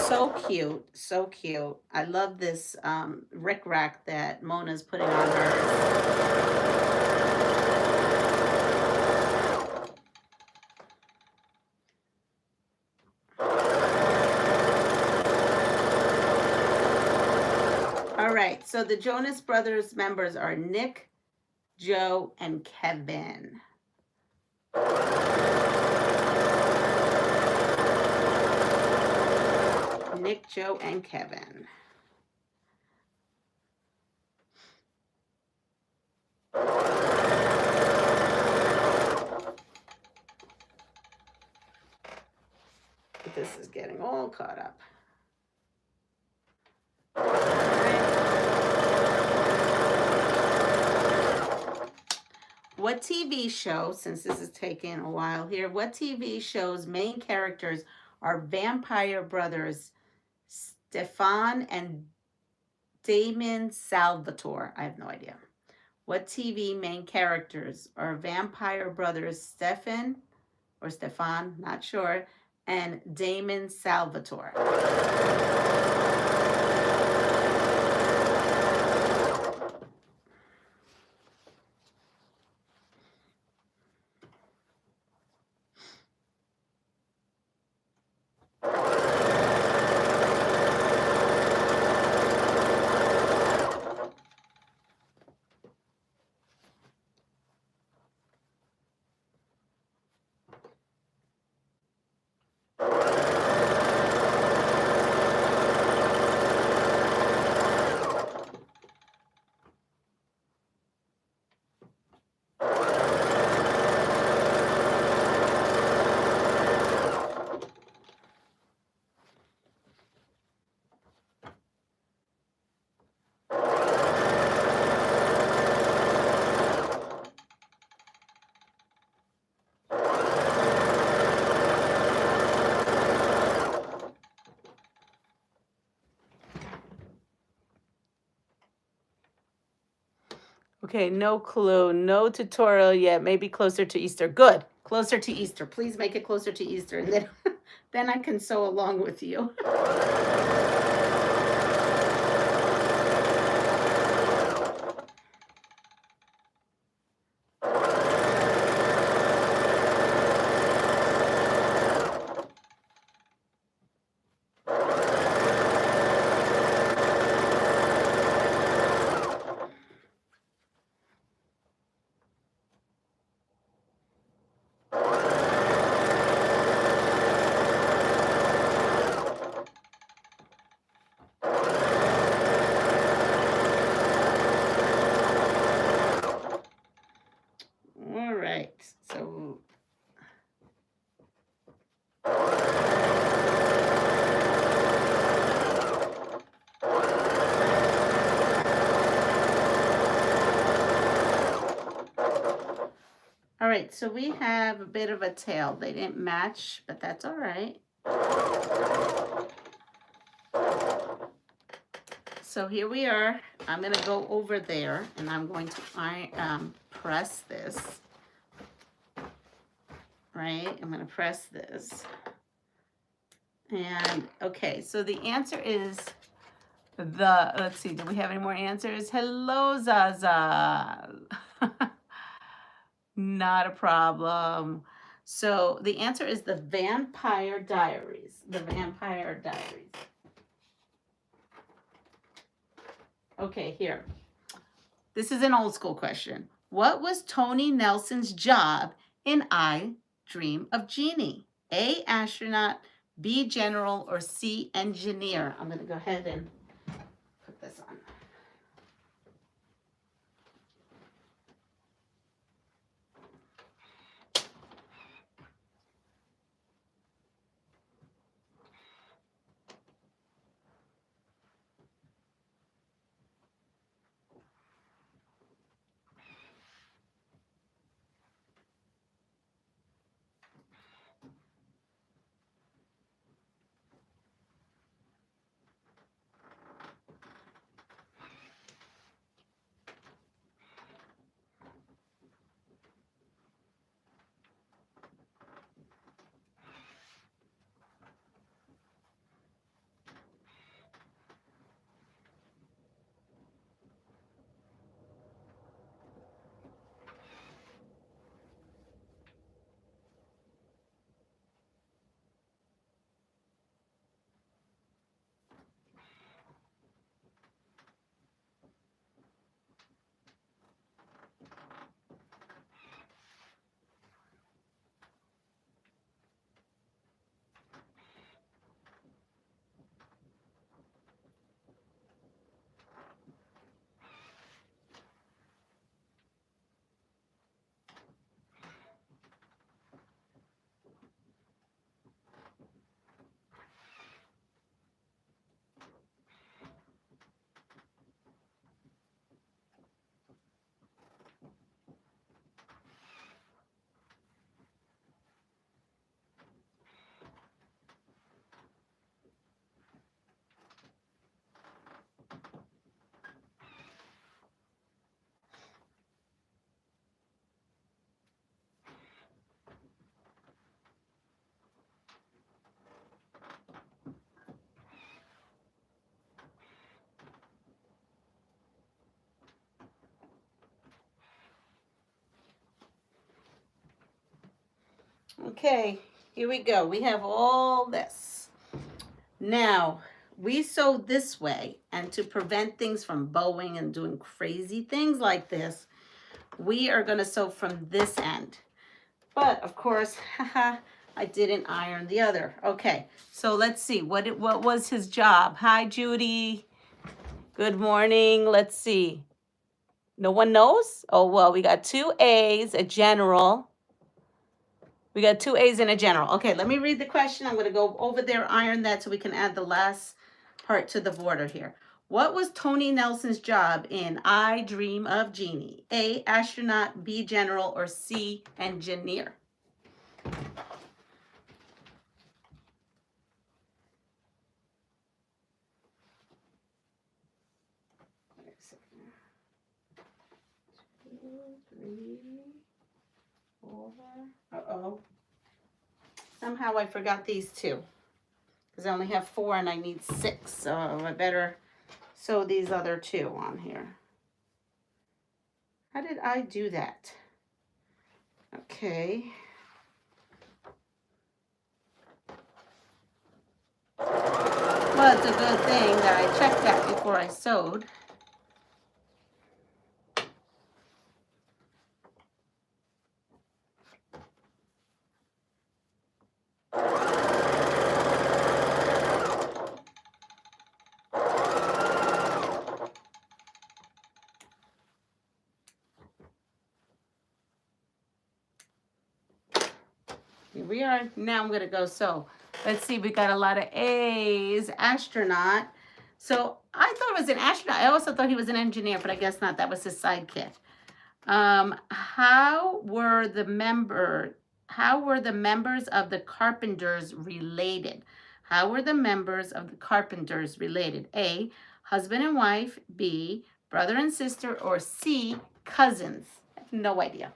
So cute, so cute. I love this rickrack that Mona's putting on hers. All right, so the Jonas Brothers members are Nick, Joe, and Kevin. Nick, Joe, and Kevin. This is getting all caught up. What TV show, since this is taking a while here, what TV show's main characters are vampire brothers Stefan and Damon Salvatore? I have no idea. What TV main characters are vampire brothers Stefan, not sure, and Damon Salvatore? Okay, no clue, no tutorial yet, maybe closer to Easter. Good. Closer to Easter. Please make it closer to Easter, and then, then I can sew along with you. All right, so all right, so we have a bit of a tail. They didn't match, but that's all right. So here we are. I'm going to go over there, and I'm going to press this. Right? I'm going to press this. And, okay, so the answer is let's see, do we have any more answers? Hello, Zaza. Not a problem. So the answer is the Vampire Diaries. The Vampire Diaries. Okay, here. This is an old school question. What was Tony Nelson's job in I Dream of Jeannie? A, astronaut, B, general, or C, engineer? I'm going to go ahead and put this on. Okay, here we go. We have all this. Now, we sew this way, and to prevent things from bowing and doing crazy things like this, we are going to sew from this end. But, of course, haha, I didn't iron the other. Okay, so let's see. What was his job? Hi, Judy. Good morning. Let's see. No one knows? Oh, well, we got 2 A's, a general. We got 2 A's and a general. Okay, let me read the question. I'm going to go over there, iron that so we can add the last part to the border here. What was Tony Nelson's job in I Dream of Jeannie? A, astronaut, B, general, or C, engineer? Two, three, 4, Uh-oh. Somehow I forgot these two. Because I only have 4 and I need 6. So I better sew these other 2 on here. How did I do that? Okay. Well, it's a good thing that I checked that before I sewed. Here we are. Now I'm going to go sew. Let's see, we got a lot of A's. Astronaut. So I thought it was an astronaut. I also thought he was an engineer, but I guess not. That was his sidekick. How were the members of the Carpenters related? How were the members of the Carpenters related? A, husband and wife. B, brother and sister. Or C, cousins. I have no idea.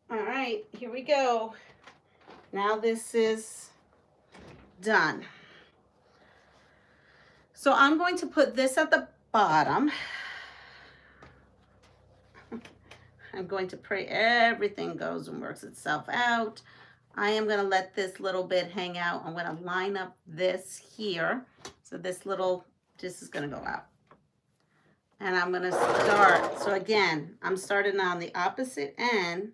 All right, here we go. Now this is done. So I'm going to put this at the bottom. I'm going to pray everything goes and works itself out. I am going to let this little bit hang out. I'm going to line up this here. So this is going to go out. And I'm going to start. So again, I'm starting on the opposite end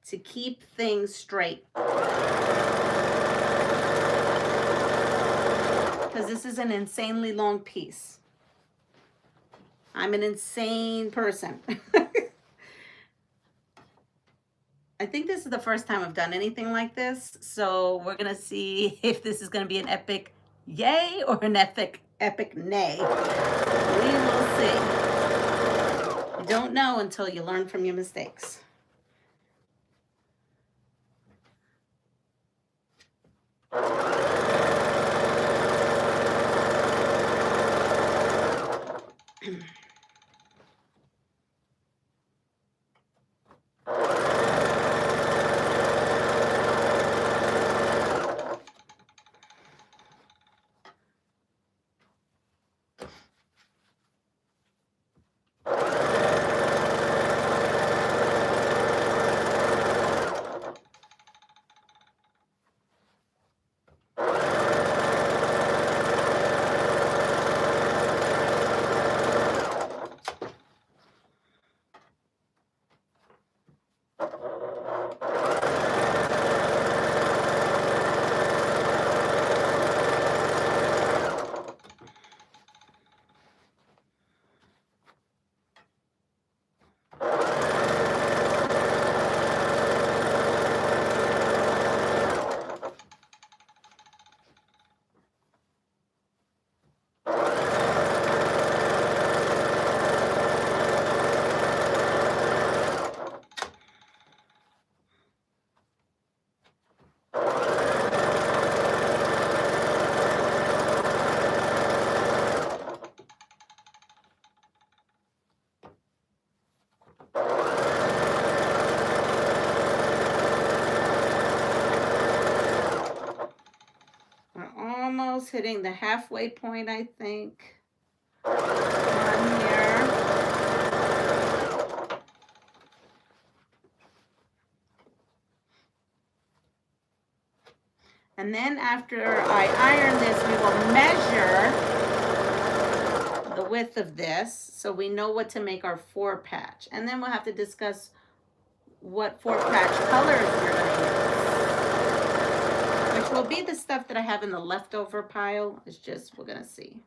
to keep things straight. Because this is an insanely long piece. I'm an insane person. I think this is the first time I've done anything like this. So we're going to see if this is going to be an epic yay or an epic nay. We will see. You don't know until you learn from your mistakes. almost hitting the halfway point, I think, on here. And then after I iron this, we will measure the width of this so we know what to make our 4-patch. And then we'll have to discuss what 4-patch colors we're going to use, which will be the stuff that I have in the leftover pile. It's just, we're going to see.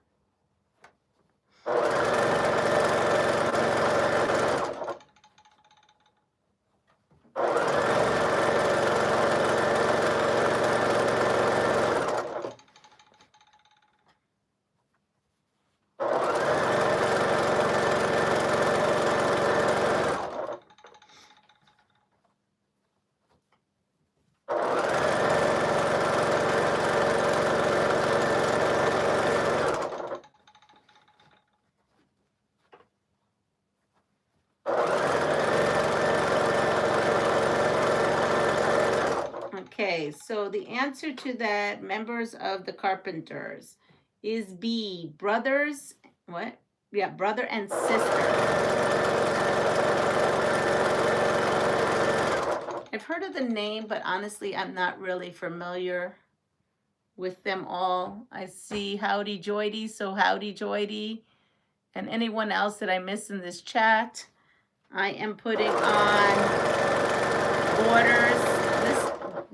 Okay, so the answer to that, members of the Carpenters, is B, brothers, what? Yeah, brother and sister. I've heard of the name, but honestly, I'm not really familiar with them all. I see Howdy Joydy, so Howdy Joydy, and anyone else that I miss in this chat. I am putting on borders.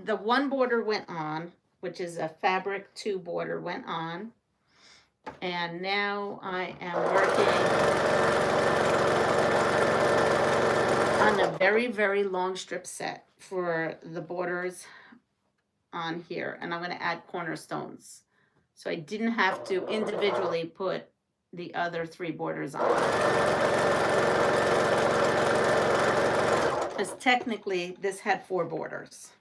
The one border went on, which is a fabric 2 border went on. And now I am working on a very, very long strip set for the borders on here. And I'm going to add cornerstones. So I didn't have to individually put the other 3 borders on. Because technically this had 4 borders.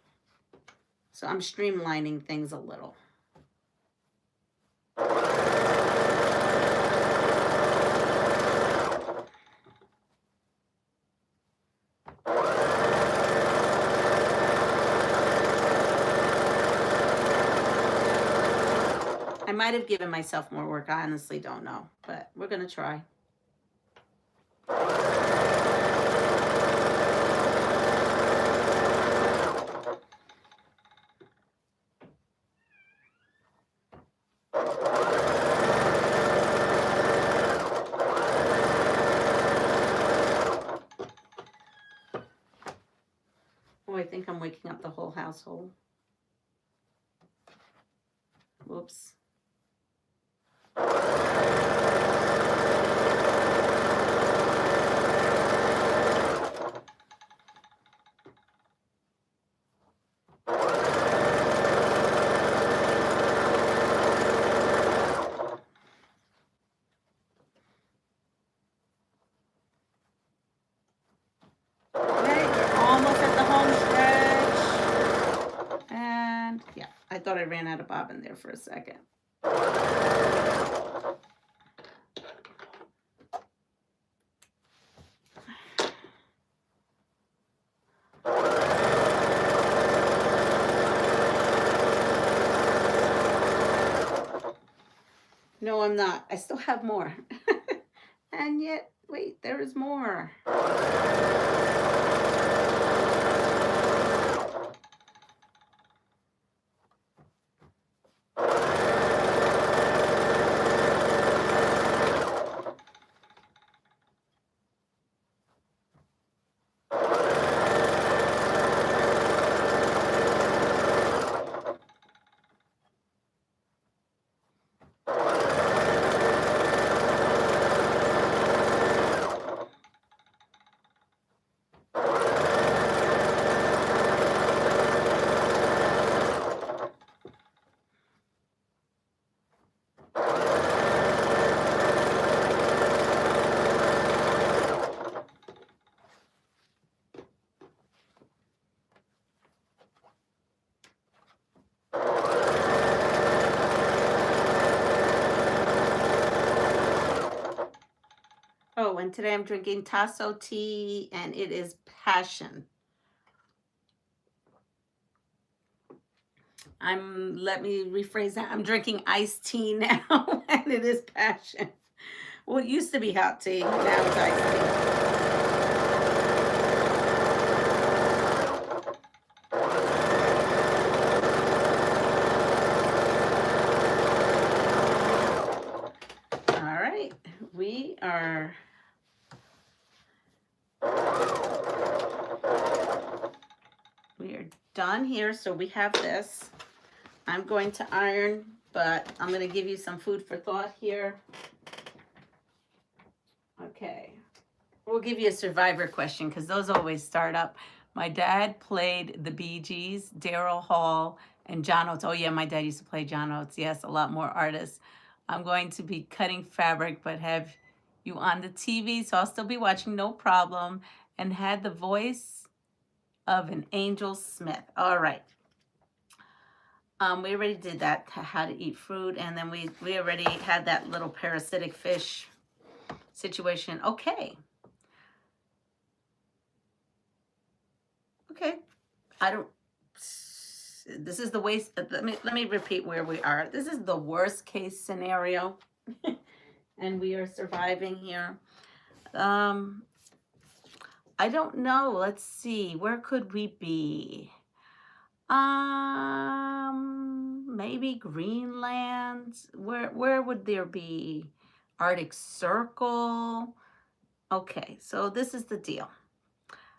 So I'm streamlining things a little. I might have given myself more work. I honestly don't know, but we're going to try. Oh, I think I'm waking up the whole household. Whoops. I thought I ran out of bobbin there for a second. No, I'm not. I still have more. And yet, wait, there is more. Oh, and today I'm drinking Tasso tea, and it is passion. let me rephrase that. I'm drinking iced tea now, and it is passion. Well, it used to be hot tea, now it's iced tea. All right, we are done here. So we have this. I'm going to iron, but I'm going to give you some food for thought here. Okay. We'll give you a survivor question because those always start up. My dad played the Bee Gees, Daryl Hall, and John Oates. Oh, yeah, my dad used to play John Oates. Yes, a lot more artists. I'm going to be cutting fabric, but have you on the TV, so I'll still be watching, no problem, and had the voice of an Angel Smith. All right. We already did that, how to eat fruit, and then we already had that little parasitic fish situation. Okay. Okay. This is the waste. Let me repeat where we are. This is the worst case scenario. And we are surviving here. I don't know. Let's see. Where could we be? Maybe Greenland. Where would there be? Arctic Circle. Okay, so this is the deal.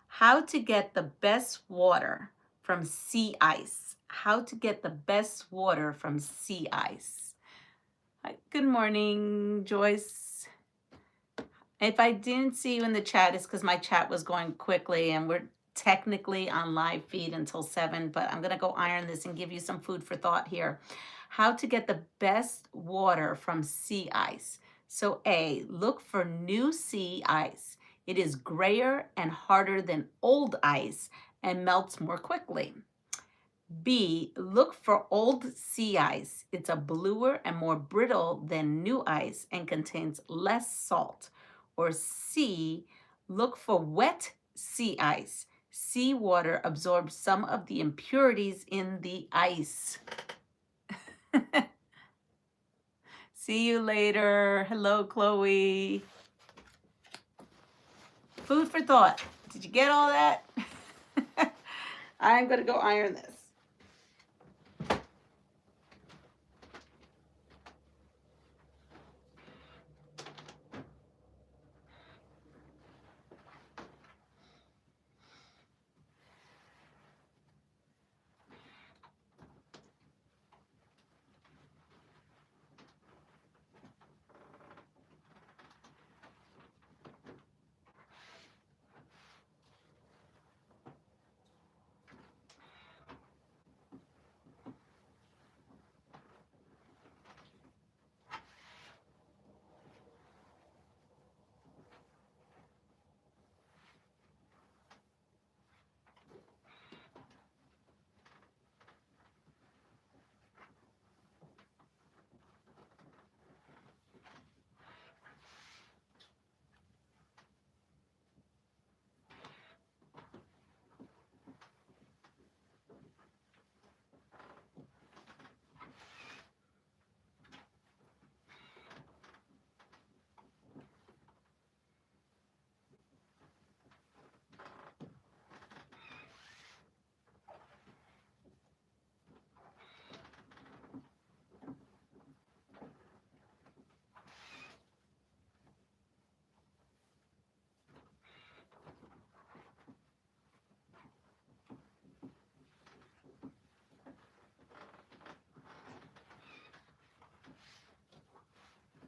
How to get the best water from sea ice. How to get the best water from sea ice. Hi, good morning, Joyce. If I didn't see you in the chat, it's because my chat was going quickly and we're technically on live feed until 7, but I'm going to go iron this and give you some food for thought here. How to get the best water from sea ice. So A, look for new sea ice. It is grayer and harder than old ice and melts more quickly. B, look for old sea ice. It's a bluer and more brittle than new ice and contains less salt. Or C, look for wet sea ice. Seawater absorbs some of the impurities in the ice. See you later. Hello, Chloe. Food for thought. Did you get all that? I'm going to go iron this.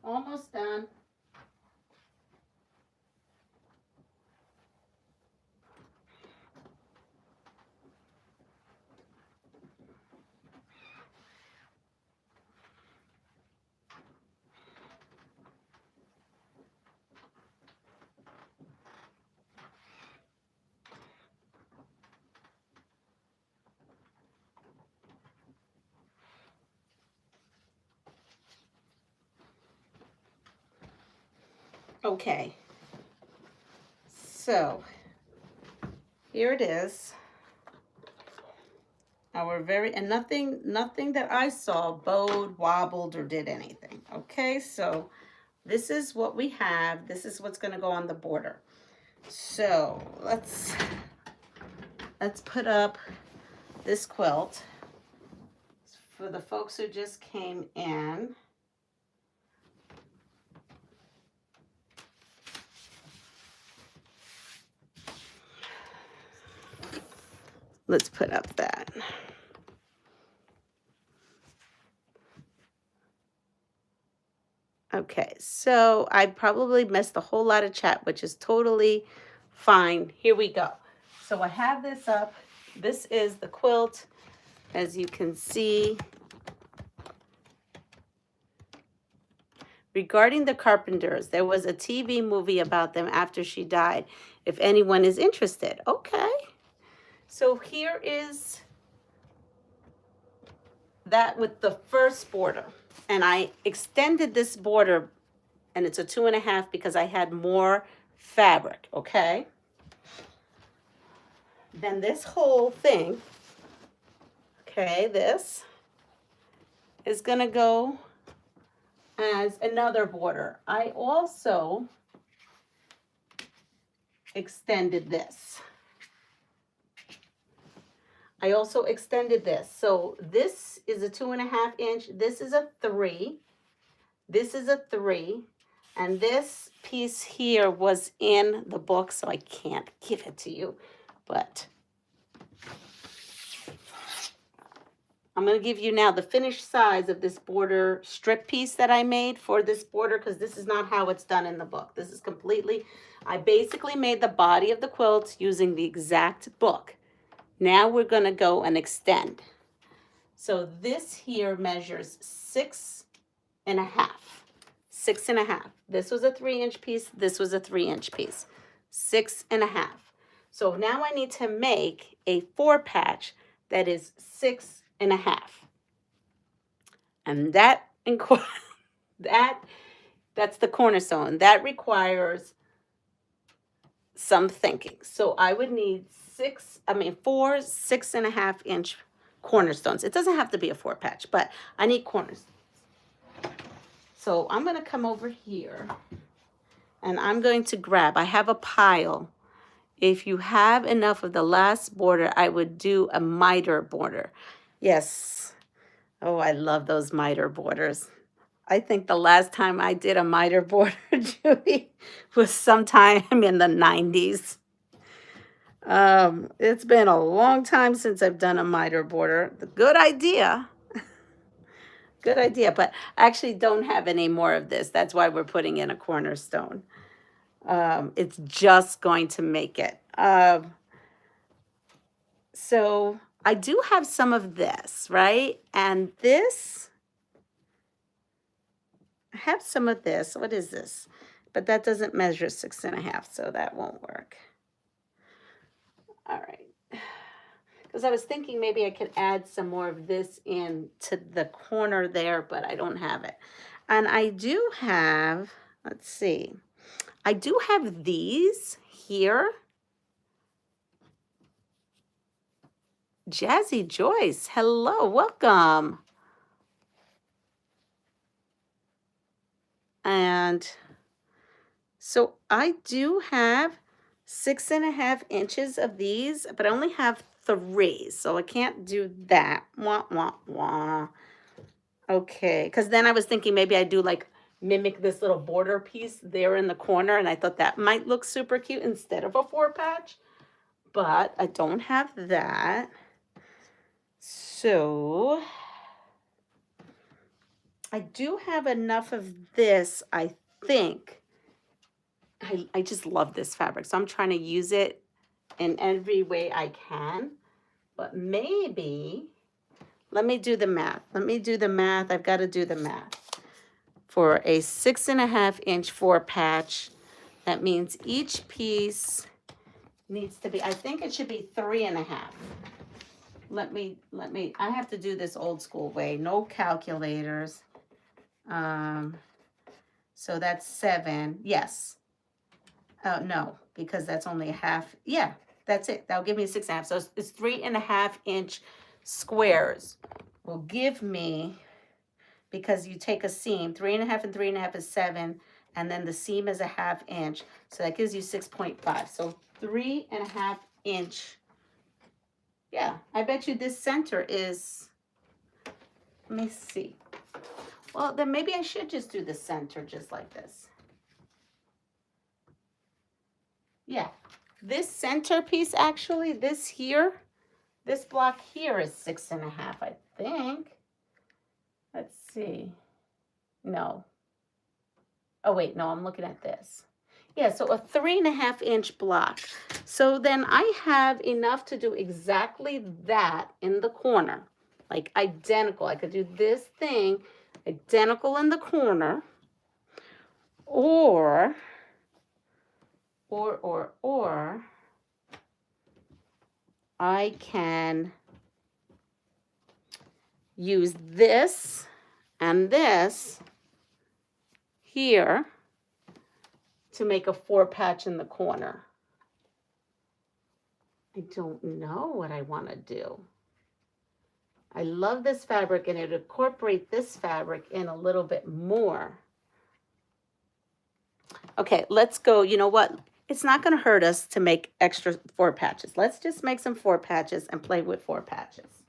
Almost done. Okay, so here it is. and nothing that I saw bowed, wobbled, or did anything. Okay, so this is what we have. This is what's going to go on the border. So let's put up this quilt for the folks who just came in. Let's put up that. Okay, so I probably missed a whole lot of chat, which is totally fine. Here we go. So I have this up. This is the quilt, as you can see. Regarding the Carpenters, there was a TV movie about them after she died, if anyone is interested. Okay. So here is that with the first border. And I extended this border, and it's a 2.5 because I had more fabric, okay? Then this whole thing, okay, this is gonna go as another border. I also extended this. So this is a 2.5 inch. This is a 3. This is a 3. And this piece here was in the book, so I can't give it to you. But I'm going to give you now the finished size of this border strip piece that I made for this border, because this is not how it's done in the book. This is completely, I basically made the body of the quilt using the exact book. Now we're going to go and extend. So this here measures 6.5. 6.5. This was a 3-inch piece. This was a 3-inch piece. 6.5. So now I need to make a 4 patch that is 6.5. And that's the cornerstone. That requires some thinking. So I would need 4 6.5 inch cornerstones. It doesn't have to be a 4 patch, but I need corners. So I'm going to come over here and I'm going to grab, I have a pile. If you have enough of the last border, I would do a miter border. Yes. Oh, I love those miter borders. I think the last time I did a miter border, Judy, was sometime in the 90s. It's been a long time since I've done a miter border. Good idea. Good idea, but I actually don't have any more of this. That's why we're putting in a cornerstone. It's just going to make it. So I do have some of this, right? And this, I have some of this. What is this? But that doesn't measure 6.5, so that won't work. All right. Because I was thinking maybe I could add some more of this in to the corner there, but I don't have it. And I do have, let's see, I do have these here. Jazzy Joyce, hello, welcome. And so I do have 6.5 inches of these, but I only have 3, so I can't do that. Wah, wah, wah. Okay, because then I was thinking maybe I do like mimic this little border piece there in the corner, and I thought that might look super cute instead of a 4 patch, but I don't have that. So I do have enough of this, I think. I just love this fabric, so I'm trying to use it in every way I can. But maybe, let me do the math. I've got to do the math. For a 6.5 inch 4 patch, that means each piece needs to be, I think it should be 3.5. Let me, I have to do this old school way. No calculators. So that's 7. Yes. No, because that's only a half. Yeah, that's it. That'll give me 6.5. So it's 3.5 inch squares will give me, because you take a seam, 3.5 and 3.5 is 7, and then the seam is a 1/2 inch. So that gives you 6.5. So 3.5 inch. Yeah, I bet you this center is, let me see. Well, then maybe I should just do the center just like this. Yeah, this center piece actually, this here, this block here is 6.5, I think. Let's see. No. Oh, wait, no, I'm looking at this. Yeah, so a 3.5 inch block. So then I have enough to do exactly that in the corner, like identical. I could do this thing identical in the corner, or I can use this and this here to make a 4 patch in the corner. I don't know what I want to do. I love this fabric, and it would incorporate this fabric in a little bit more. Okay, let's go. You know what? It's not going to hurt us to make extra 4 patches. Let's just make some 4 patches and play with 4 patches.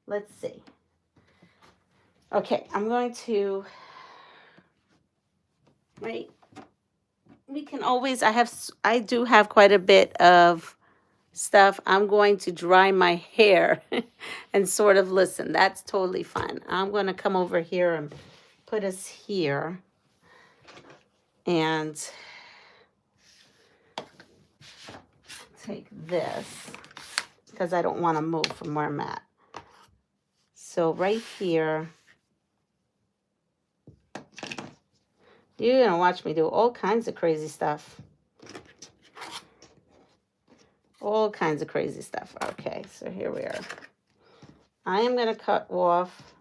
Let's see. Okay, I'm going to, wait. We can always, I do have quite a bit of stuff. I'm going to dry my hair and sort of listen. That's totally fine. I'm going to come over here and put us here and take this because I don't want to move from where I'm at. So right here, you're going to watch me do all kinds of crazy stuff. All kinds of crazy stuff. Okay, so here we are. I am going to cut off,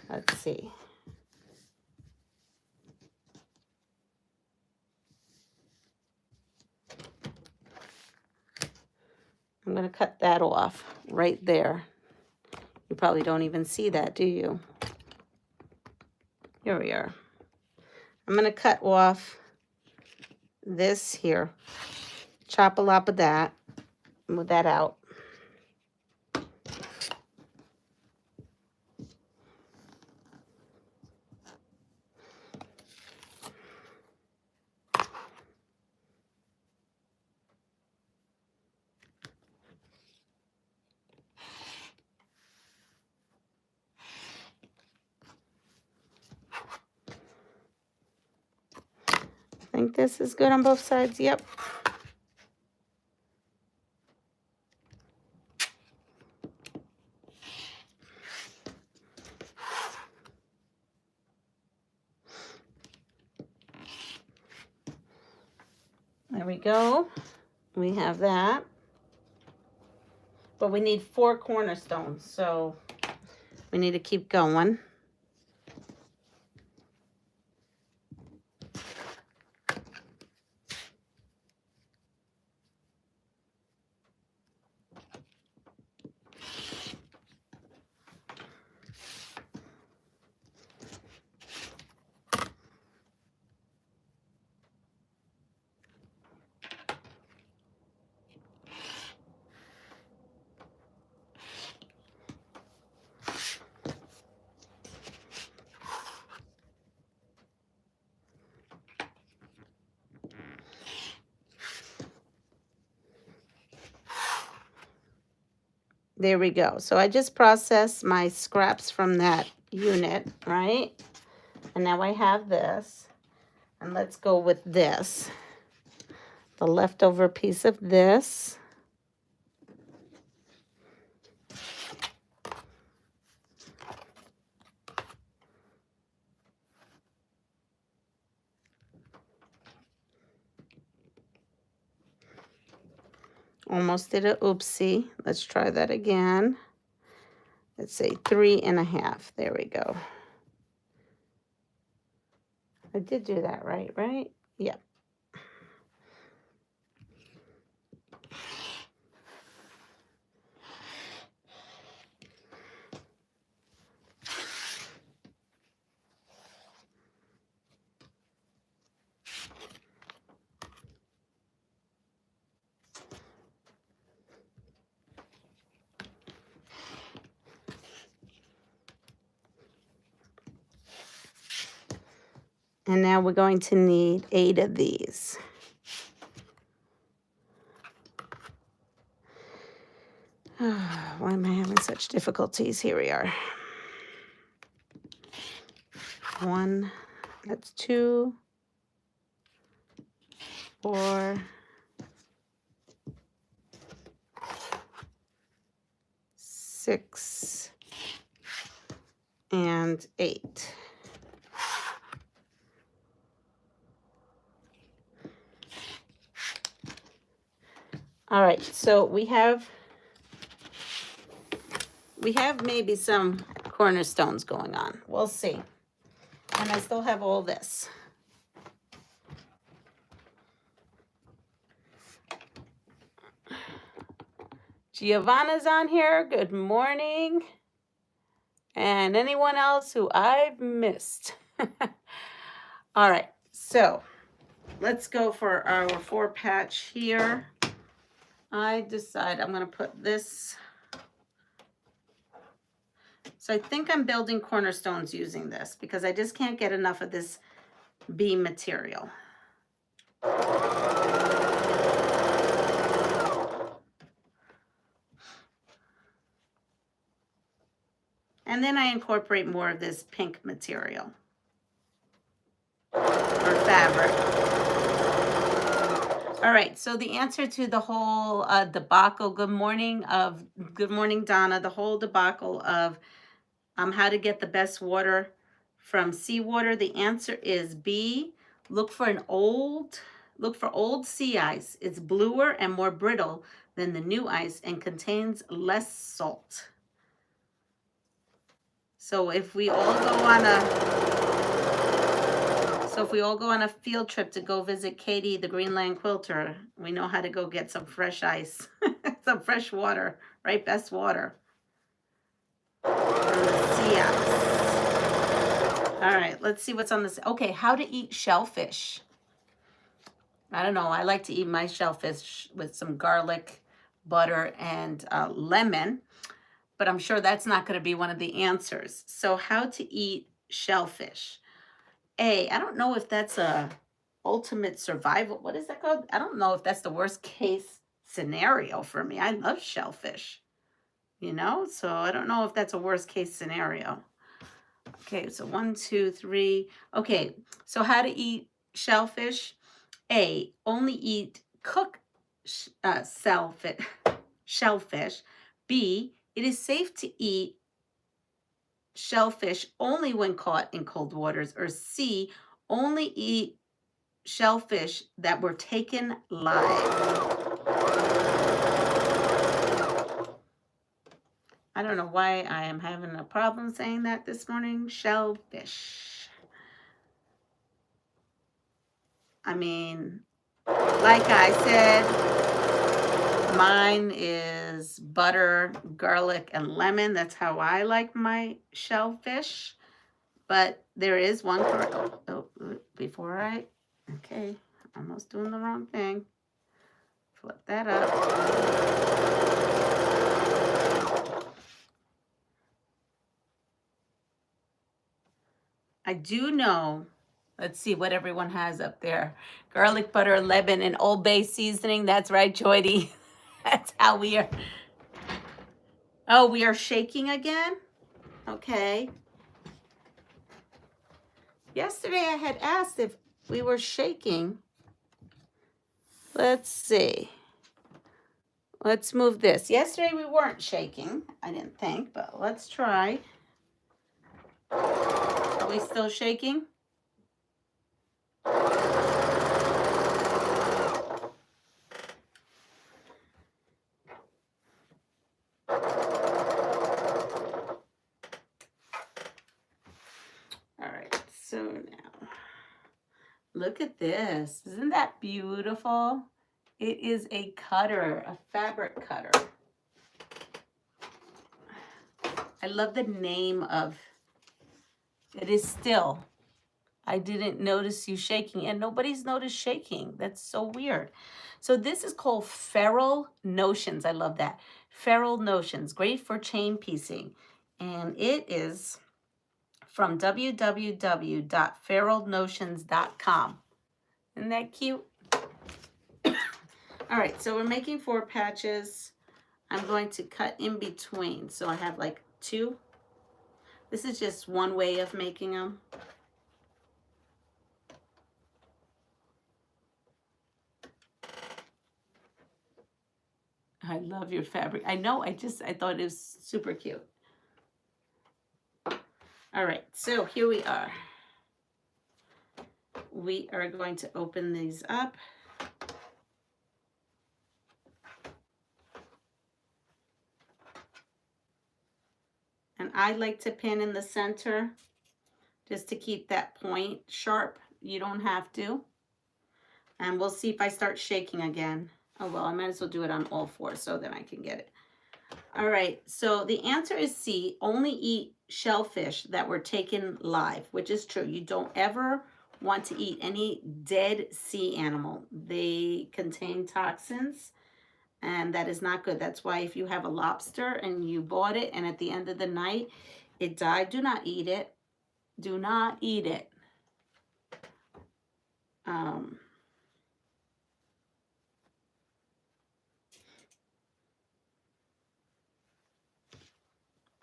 let's see. I'm going to cut that off right there. You probably don't even see that, do you? Here we are. I'm going to cut off this here. Chop a lot of that. Move that out. I think this is good on both sides. Yep. There we go. We have that. But we need 4 cornerstones, so we need to keep going. There we go. So I just processed my scraps from that unit, right? And now I have this. And let's go with this. The leftover piece of this. Almost did a oopsie. Let's try that again. Let's say 3.5. There we go. I did do that right? Yep. And now we're going to need 8 of these. Why am I having such difficulties? Here we are. 1, that's 2, 4, 6, and 8. All right, so we have maybe some cornerstones going on. We'll see. And I still have all this. Giovanna's on here. Good morning. And anyone else who I've missed. All right, so let's go for our 4 patch here. I decide I'm going to put this. So I think I'm building cornerstones using this because I just can't get enough of this beam material. And then I incorporate more of this pink material or fabric. All right, so the answer to the whole debacle, good morning, Donna, the whole debacle of how to get the best water from seawater, the answer is B. Look for old sea ice. It's bluer and more brittle than the new ice and contains less salt. So if we all go on a field trip to go visit Katie, the Greenland quilter, we know how to go get some fresh ice, some fresh water, right? Best water. Sea ice. All right, let's see what's on this. Okay, how to eat shellfish. I don't know. I like to eat my shellfish with some garlic, butter, and lemon. But I'm sure that's not going to be one of the answers. So how to eat shellfish. I don't know if that's a ultimate survival. What is that called? I don't know if that's the worst case scenario for me. I love shellfish, so I don't know if that's a worst case scenario. Okay, so 1, 2, 3. Okay, so how to eat shellfish. A, only eat cooked shellfish. B, it is safe to eat shellfish only when caught in cold waters. Or C, only eat shellfish that were taken live. I don't know why I am having a problem saying that this morning. Shellfish. I mean, like I said, mine is butter, garlic, and lemon. That's how I like my shellfish. But there is one correct. Okay, almost doing the wrong thing. Flip that up. I do know. Let's see what everyone has up there. Garlic, butter, lemon, and Old Bay seasoning. That's right, Joydy. That's how we are. Oh, we are shaking again? Okay. Yesterday I had asked if we were shaking. Let's see. Let's move this. Yesterday we weren't shaking, I didn't think, but let's try. Are we still shaking? So now, look at this. Isn't that beautiful? It is a cutter, a fabric cutter. I love the name of it. Is still. I didn't notice you shaking, and nobody's noticed shaking. That's so weird. So this is called Feral Notions. I love that. Feral Notions, great for chain piecing. And it is from www.feralnotions.com. Isn't that cute? All right, so we're making 4 patches. I'm going to cut in between. So I have like 2. This is just one way of making them. I love your fabric. I know, I thought it was super cute. All right, so here we are. We are going to open these up. And I like to pin in the center just to keep that point sharp. You don't have to. And we'll see if I start shaking again. Oh, well, I might as well do it on all 4 so then I can get it. All right, so the answer is C, only eat shellfish that were taken live, which is true. You don't ever want to eat any dead sea animal. They contain toxins, and that is not good. That's why if you have a lobster and you bought it and at the end of the night it died, do not eat it. Do not eat it.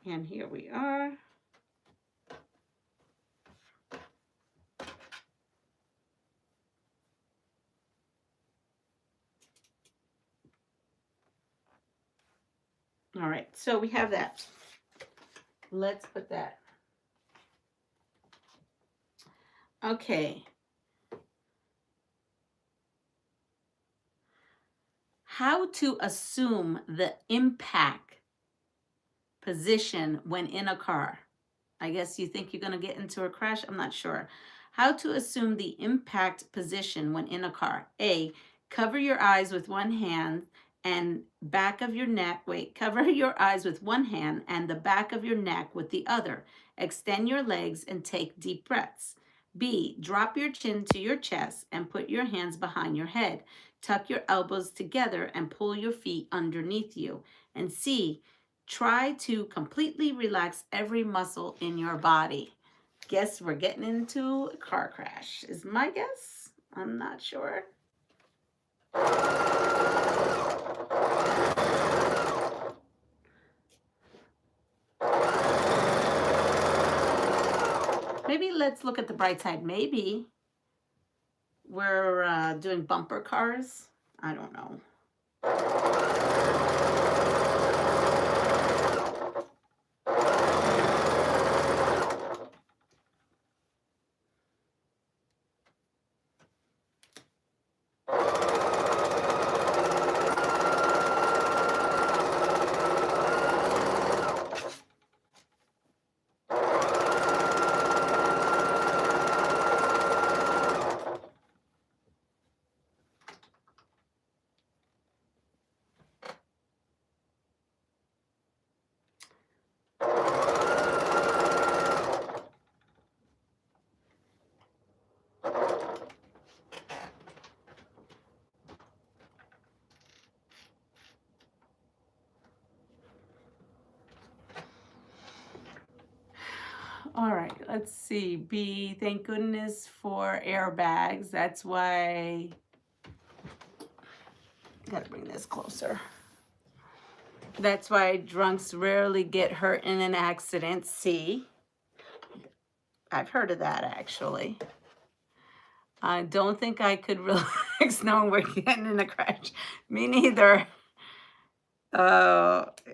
And here we are. All right, so we have that. Let's put that. Okay. How to assume the impact position when in a car. I guess you think you're going to get into a crash? I'm not sure. How to assume the impact position when in a car. A, cover your eyes with one hand and back of your neck. Wait, cover your eyes with one hand and the back of your neck with the other. Extend your legs and take deep breaths. B, drop your chin to your chest and put your hands behind your head. Tuck your elbows together and pull your feet underneath you. And C, try to completely relax every muscle in your body. Guess we're getting into a car crash, is my guess. I'm not sure. Maybe let's look at the bright side. Maybe we're doing bumper cars. I don't know. All right, let's see. B, thank goodness for airbags. That's why, gotta bring this closer. That's why drunks rarely get hurt in an accident. C, I've heard of that actually. I don't think I could relax knowing we're getting in a crash. Me neither.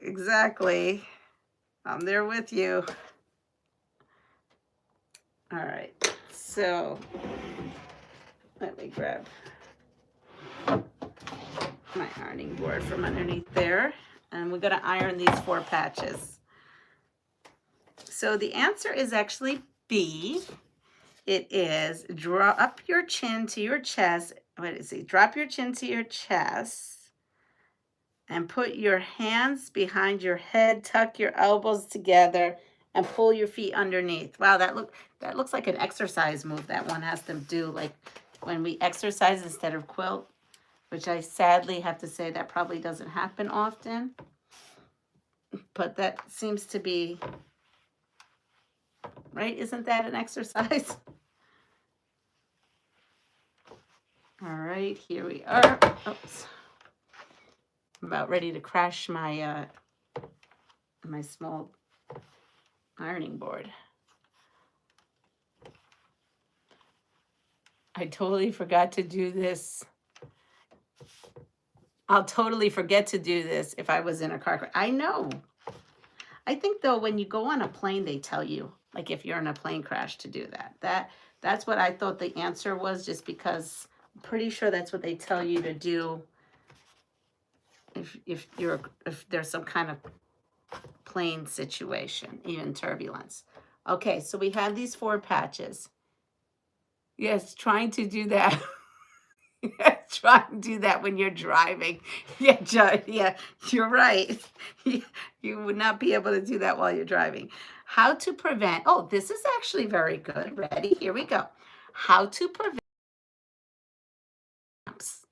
Exactly. I'm there with you. All right, so let me grab my ironing board from underneath there, and we're gonna iron these 4 patches. So the answer is actually B. It is drop your chin to your chest. What is it? Drop your chin to your chest and put your hands behind your head, tuck your elbows together, and pull your feet underneath. Wow, that looks like an exercise move that one has to do, like when we exercise instead of quilt, which I sadly have to say that probably doesn't happen often. But that seems to be right? Isn't that an exercise? All right, here we are. Oops. I'm about ready to crash my my small ironing board. I totally forgot to do this. I'll totally forget to do this if I was in a car crash. I know. I think though when you go on a plane, they tell you, like if you're in a plane crash, to do that. That's what I thought the answer was, just because I'm pretty sure that's what they tell you to do if there's some kind of plane situation, even turbulence. Okay, so we have these 4 patches. Yes, trying to do that. Try and do that when you're driving. Yeah, yeah, you're right. You would not be able to do that while you're driving. How to prevent, oh, this is actually very good. Ready? Here we go. How to prevent cramps.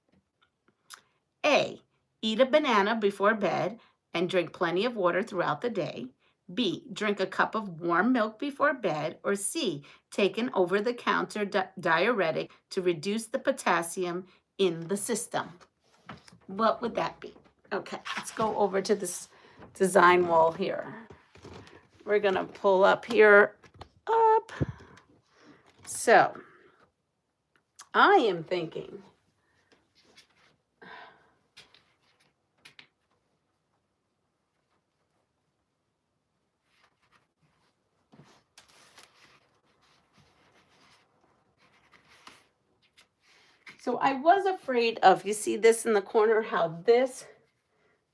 A, eat a banana before bed and drink plenty of water throughout the day. B, drink a cup of warm milk before bed. Or C, take an over-the-counter diuretic to reduce the potassium in the system. What would that be? Okay, let's go over to this design wall here. We're going to pull up here, up. So, I am thinking, so I was afraid of, you see this in the corner, how this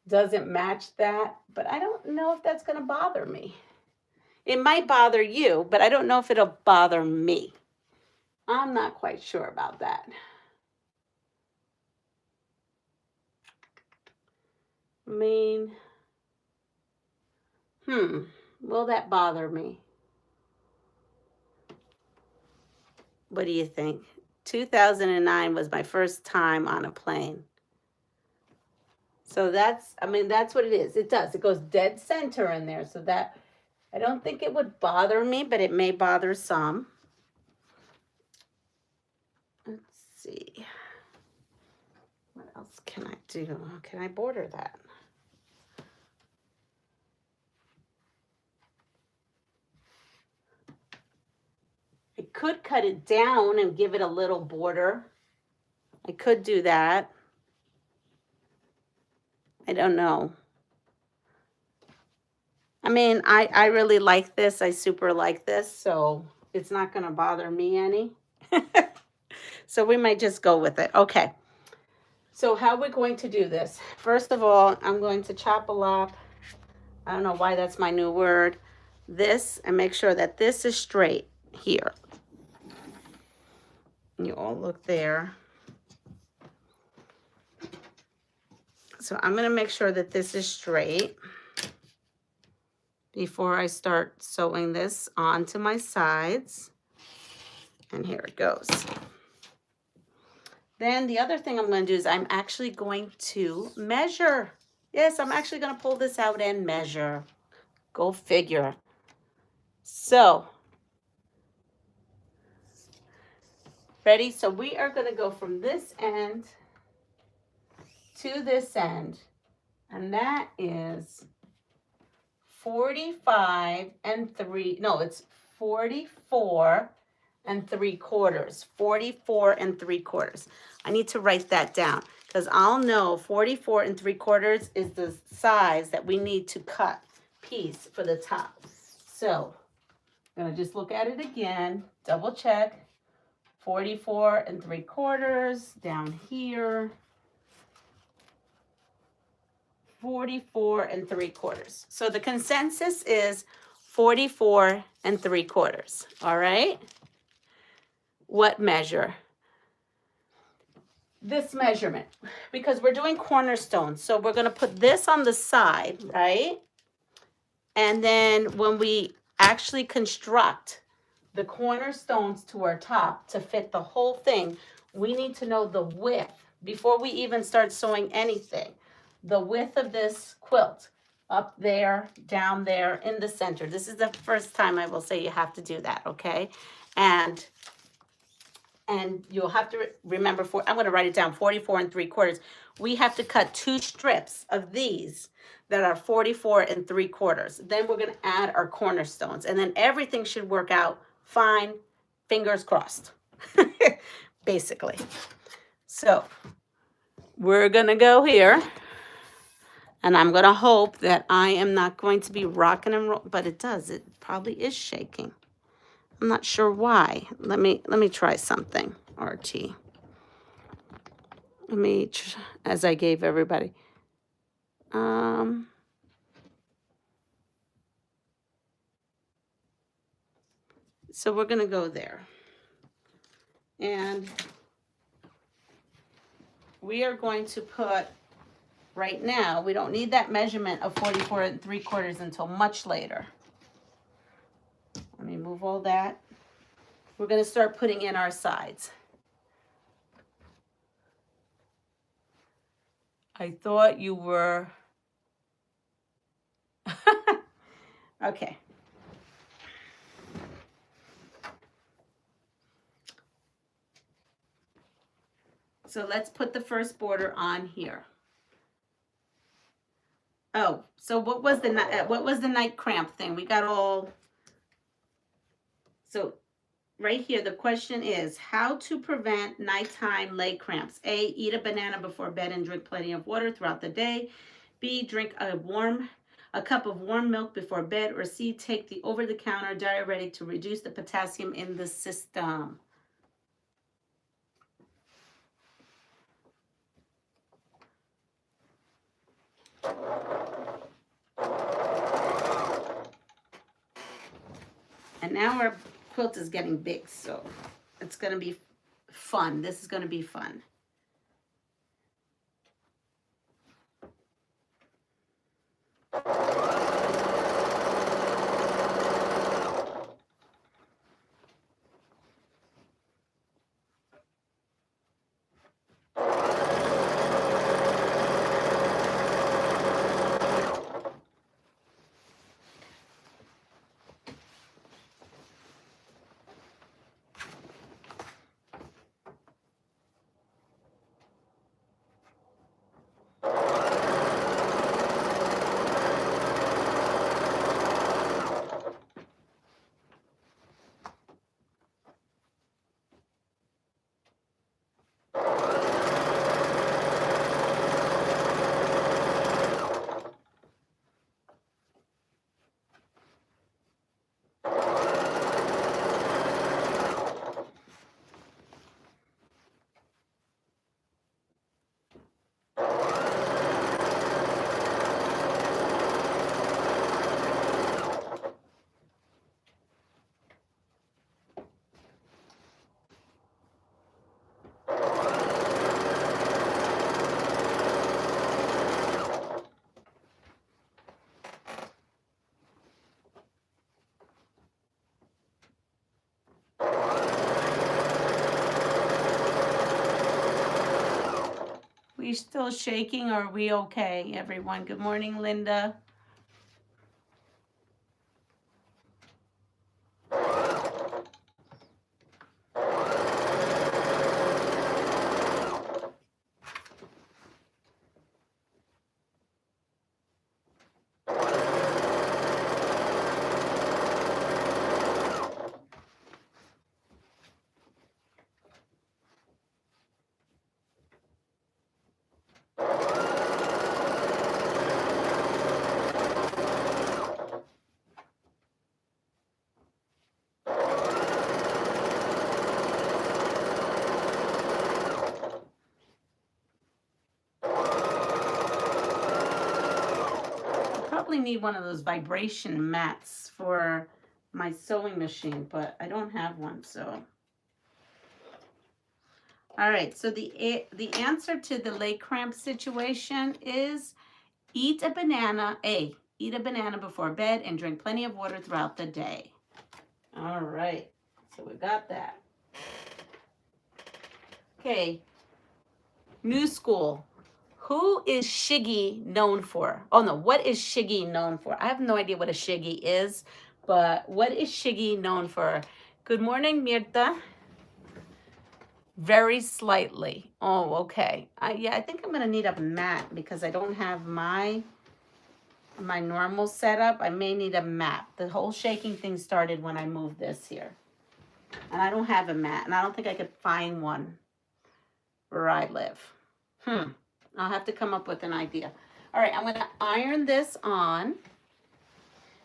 doesn't match that, but I don't know if that's going to bother me. It might bother you, but I don't know if it'll bother me. I'm not quite sure about that. I mean, will that bother me? What do you think? 2009 was my first time on a plane. So that's what it is. It does. It goes dead center in there. So that, I don't think it would bother me, but it may bother some. Let's see. What else can I do? Can I border that? I could cut it down and give it a little border. I could do that. I don't know. I mean, I really like this. I super like this, so it's not going to bother me any. So we might just go with it. Okay. So how we're going to do this. First of all, I'm going to chop a lop. I don't know why that's my new word. This, and make sure that this is straight here. You all look there. So I'm going to make sure that this is straight before I start sewing this onto my sides. And here it goes. Then the other thing I'm going to do is I'm actually going to measure. Yes, I'm actually going to pull this out and measure. Go figure. So, ready? So we are going to go from this end to this end. And that is 45 and 3. No, it's 44 and 3/4. 44 and 3/4. I need to write that down because I'll know 44 and 3/4 is the size that we need to cut piece for the top. So I'm going to just look at it again, double check. 44 and 3/4 down here. 44 and 3/4. So the consensus is 44 and 3/4. All right. What measure? This measurement, because we're doing cornerstones. So we're going to put this on the side, right? And then when we actually construct the cornerstones to our top to fit the whole thing, we need to know the width before we even start sewing anything. The width of this quilt. up there, down there, in the center. This is the first time I will say you have to do that, okay? And you'll have to remember, I'm going to write it down, 44 3/4. We have to cut 2 strips of these that are 44 3/4. Then we're going to add our cornerstones, and then everything should work out fine, fingers crossed, basically. So we're going to go here, and I'm going to hope that I am not going to be rocking and roll, but it does. It probably is shaking. I'm not sure why. Let me try something. RT. Let me, as I gave everybody. So we're going to go there. And we are going to put, right now, we don't need that measurement of 44 3/4 until much later. Let me move all that. We're going to start putting in our sides. I thought you were... Okay. So let's put the first border on here. Oh, so what was the night cramp thing? We got all... So right here, the question is how to prevent nighttime leg cramps. A, eat a banana before bed and drink plenty of water throughout the day. B, drink a cup of warm milk before bed. Or C, take the over-the-counter diuretic to reduce the potassium in the system. And now our quilt is getting big, so it's going to be fun. This is going to be fun. We still shaking, or are we okay, everyone? Good morning, Linda. Need one of those vibration mats for my sewing machine, but I don't have one. So all right, so the answer to the leg cramp situation is eat a banana. Eat a banana before bed and drink plenty of water throughout the day. All right, so we got that. Okay, new school. Who is Shiggy known for? Oh no, what is Shiggy known for? I have no idea what a Shiggy is, but what is Shiggy known for? Good morning, Mirta. Very slightly. Oh, okay. Yeah, I think I'm gonna need a mat because I don't have my normal setup. I may need a mat. The whole shaking thing started when I moved this here. And I don't have a mat, and I don't think I could find one where I live. I'll have to come up with an idea. All right, I'm gonna iron this on.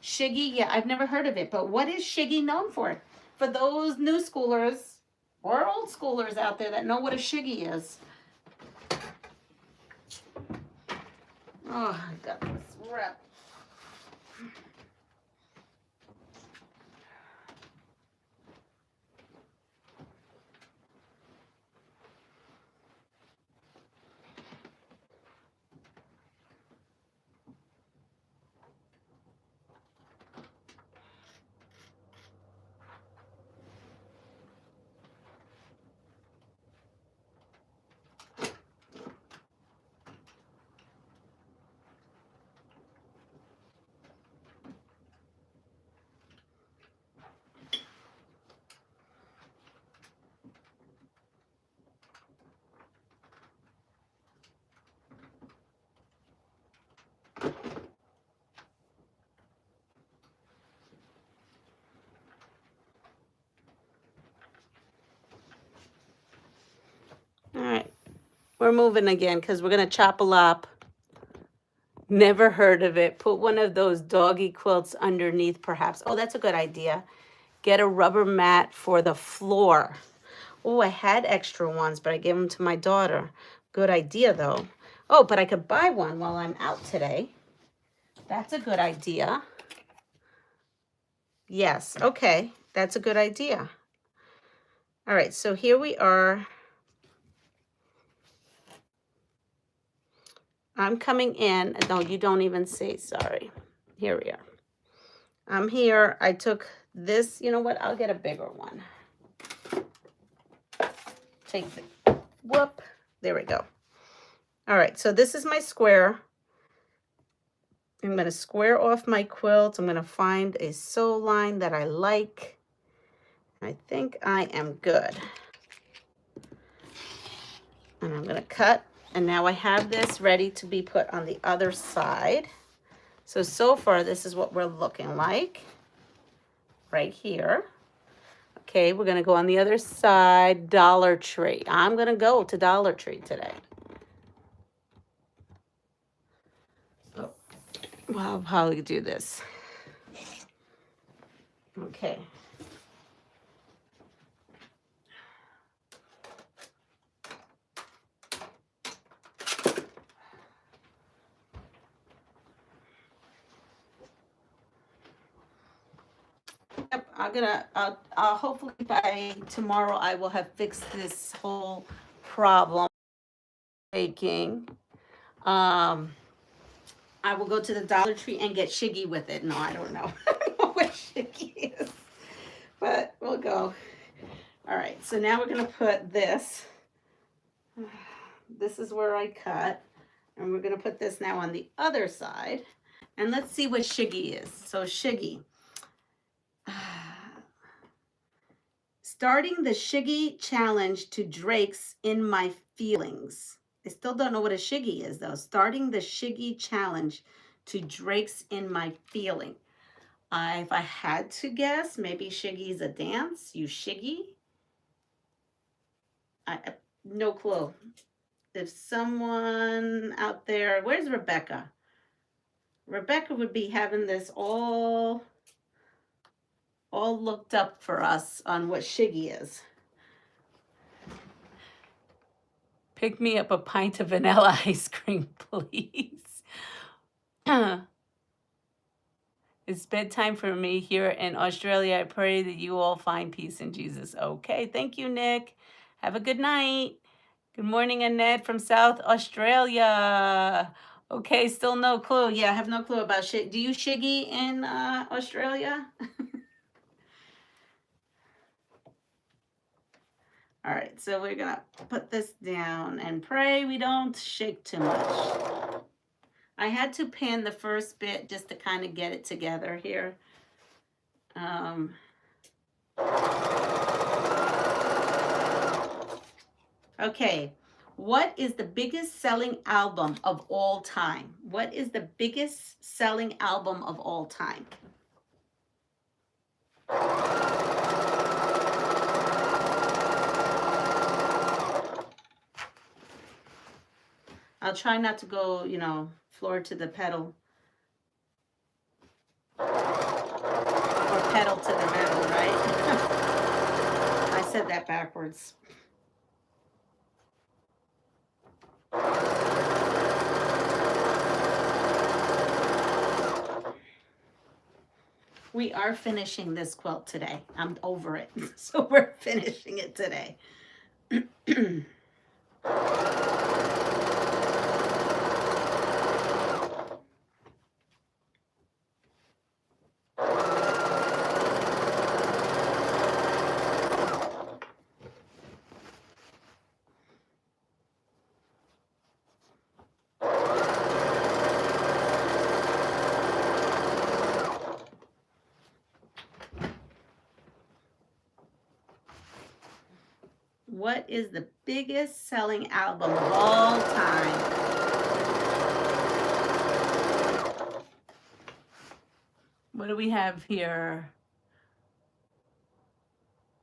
Shiggy, yeah, I've never heard of it, but what is Shiggy known for? For those new schoolers or old schoolers out there that know what a Shiggy is. Oh, I got this wrap. All right, we're moving again because we're gonna chop a lop. Never heard of it. Put one of those doggy quilts underneath, perhaps. Oh, that's a good idea. Get a rubber mat for the floor. Oh, I had extra ones, but I gave them to my daughter. Good idea, though. Oh, but I could buy one while I'm out today. That's a good idea. Yes, okay. That's a good idea. All right, so here we are. I'm coming in. No, you don't even see. Sorry. Here we are. I'm here. I took this. You know what? I'll get a bigger one. Take the whoop. There we go. All right. So this is my square. I'm going to square off my quilt. I'm going to find a sew line that I like. I think I am good. And I'm going to cut. And now I have this ready to be put on the other side. So far, this is what we're looking like right here. Okay, we're going to go on the other side, Dollar Tree. I'm going to go to Dollar Tree today. Oh, well, I'll probably do this. Okay. Yep, I'll hopefully by tomorrow I will have fixed this whole problem making. I will go to the Dollar Tree and get Shiggy with it. No, I don't know. I don't know what Shiggy is, but we'll go. All right, so now we're gonna put this. This is where I cut, and we're gonna put this now on the other side, and let's see what Shiggy is. So Shiggy. Starting the Shiggy challenge to Drake's In My Feelings. I still don't know what a Shiggy is, though. Starting the Shiggy challenge to Drake's In My Feeling. If I had to guess, maybe Shiggy is a dance. You Shiggy? No clue. If someone out there, where's Rebecca? Rebecca would be having this all looked up for us on what Shiggy is. Pick me up a pint of vanilla ice cream, please. It's bedtime for me here in Australia. I pray that you all find peace in Jesus. Okay, thank you, Nick. Have a good night. Good morning, Annette from South Australia. Okay, still no clue. Yeah, I have no clue about Shiggy. Do you Shiggy in Australia? All right, so we're gonna put this down and pray we don't shake too much. I had to pin the first bit just to kind of get it together here. Okay, what is the biggest selling album of all time? What is the biggest selling album of all time? I'll try not to go, you know, floor to the pedal. Or pedal to the metal, right? I said that backwards. We are finishing this quilt today. I'm over it. So we're finishing it today. What is the biggest selling album of all time? What do we have here?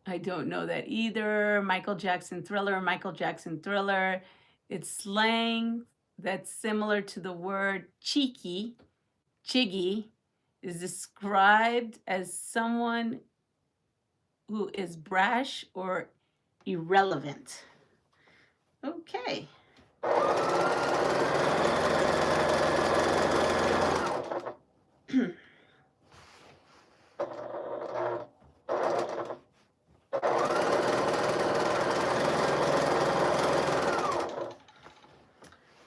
I don't know that either. Michael Jackson Thriller, Michael Jackson Thriller. It's slang that's similar to the word cheeky. Chiggy is described as someone who is brash or irrelevant. Okay.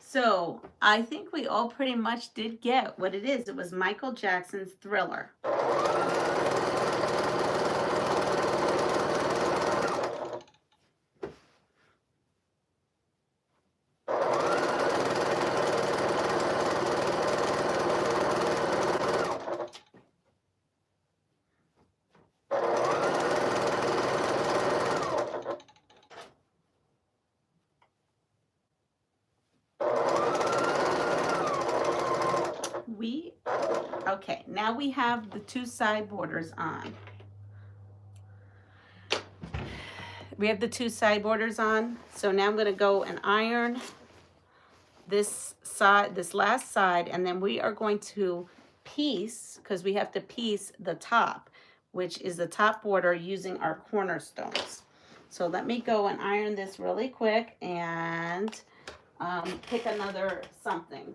So I think we all pretty much did get what it is. It was Michael Jackson's Thriller. Okay, now we have the two side borders on. We have the two side borders on. So now I'm going to go and iron this side, this last side, and then we are going to piece, because we have to piece the top, which is the top border using our cornerstones. So let me go and iron this really quick and pick another something.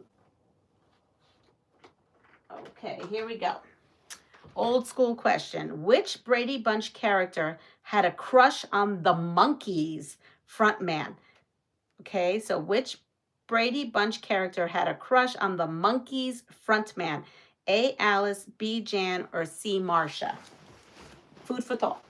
Okay, here we go. Old school question. Which Brady Bunch character had a crush on the Monkees frontman? Okay, so which Brady Bunch character had a crush on the Monkees frontman? A. Alice, B. Jan, or C. Marcia? Food for thought.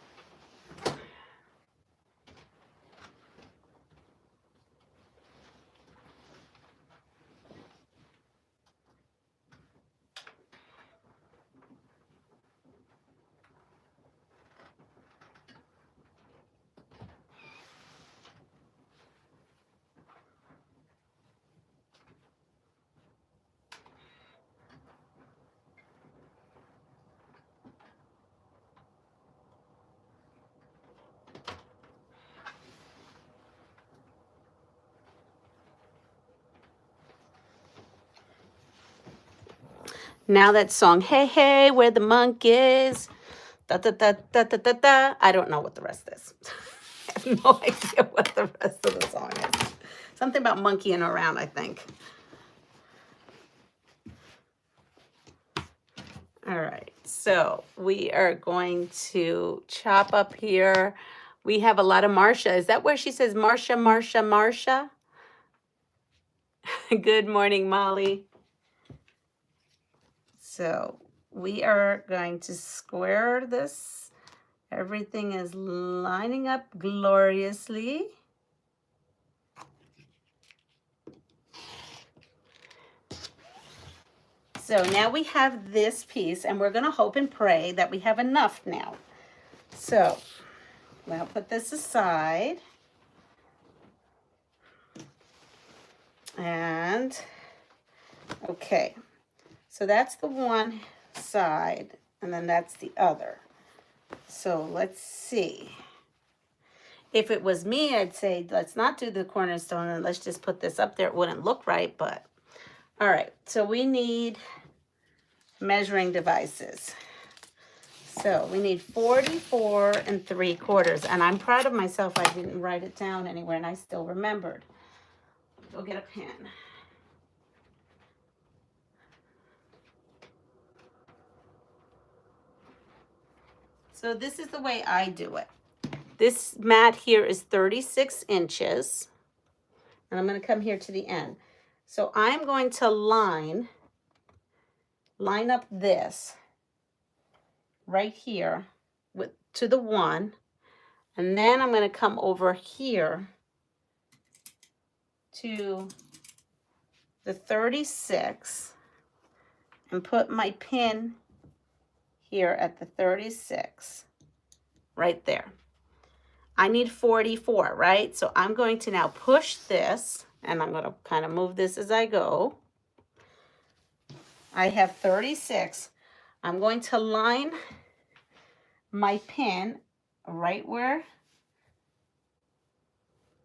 Now that song, hey, hey, where the monkeys, da, da, da, da, da, da, da. I don't know what the rest is. I have no idea what the rest of the song is. Something about monkeying around, I think. All right, so we are going to chop up here. We have a lot of Marcia. Is that where she says Marcia, Marcia, Marcia? Good morning, Molly. So we are going to square this Everything is lining up gloriously. So now we have this piece, and we're going to hope and pray that we have enough now. So I'm going to put this aside. And, okay, so that's the one side, and then that's the other. So let's see. If it was me, I'd say let's not do the cornerstone and let's just put this up there. It wouldn't look right, but all right. So we need measuring devices. So we need 44 3/4, and I'm proud of myself. I didn't write it down anywhere, and I still remembered. Go get a pen. So this is the way I do it. This mat here is 36 inches, and I'm going to come here to the end. So I'm going to line up this right here to the 1, and then I'm going to come over here to the 36 and put my pin here at the 36 right there. I need 44, right? So I'm going to now push this, and I'm going to kind of move this as I go. I have 36. I'm going to line my pin right where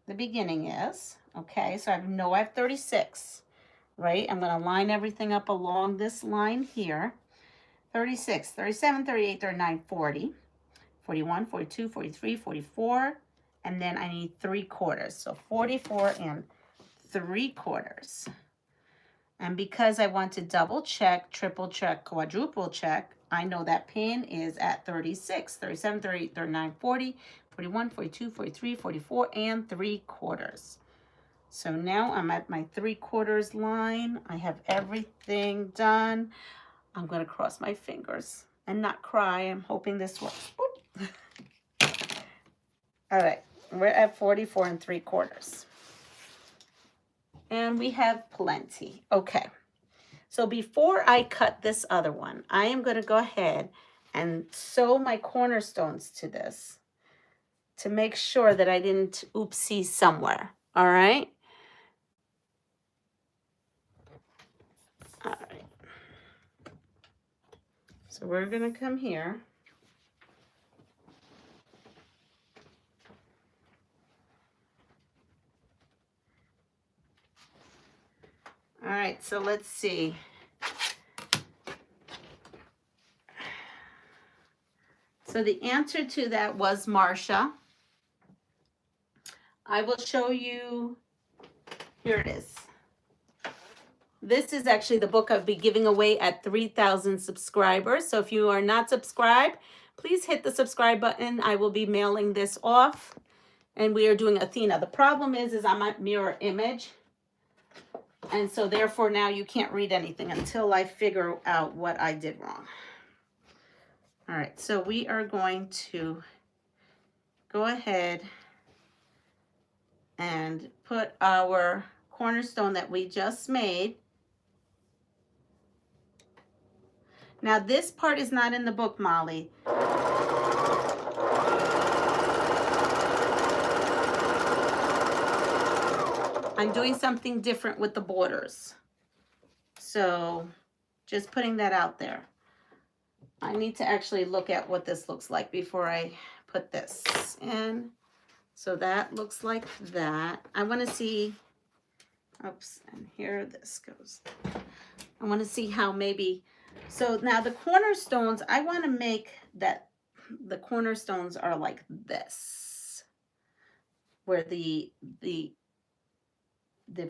the beginning is. Okay, so I have 36, right? I'm going to line everything up along this line here. 36, 37, 38, 39, 40, 41, 42, 43, 44, and then I need 3/4. So 44 3/4. And because I want to double check, triple check, quadruple check, I know that pin is at 36, 37, 38, 39, 40, 41, 42, 43, 44, and 3/4. So now I'm at my 3/4 line. I have everything done. I'm going to cross my fingers and not cry. I'm hoping this works. All right, we're at 44 3/4. And we have plenty. Okay, so before I cut this other one, I am going to go ahead and sew my cornerstones to this to make sure that I didn't oopsie somewhere. All right? All right. So we're going to come here. All right, so let's see. So the answer to that was Marcia. I will show you. Here it is. This is actually the book I'll be giving away at 3,000 subscribers. So if you are not subscribed, please hit the subscribe button. I will be mailing this off. And we are doing Athena. The problem is I'm at mirror image. And so therefore now you can't read anything until I figure out what I did wrong. All right, so we are going to go ahead and put our cornerstone that we just made. Now this part is not in the book, Molly. I'm doing something different with the borders. So just putting that out there. I need to actually look at what this looks like before I put this in. So that looks like that. I want to see, oops, and here this goes. I want to see how maybe, so now the cornerstones, I want to make that the cornerstones are like this, where the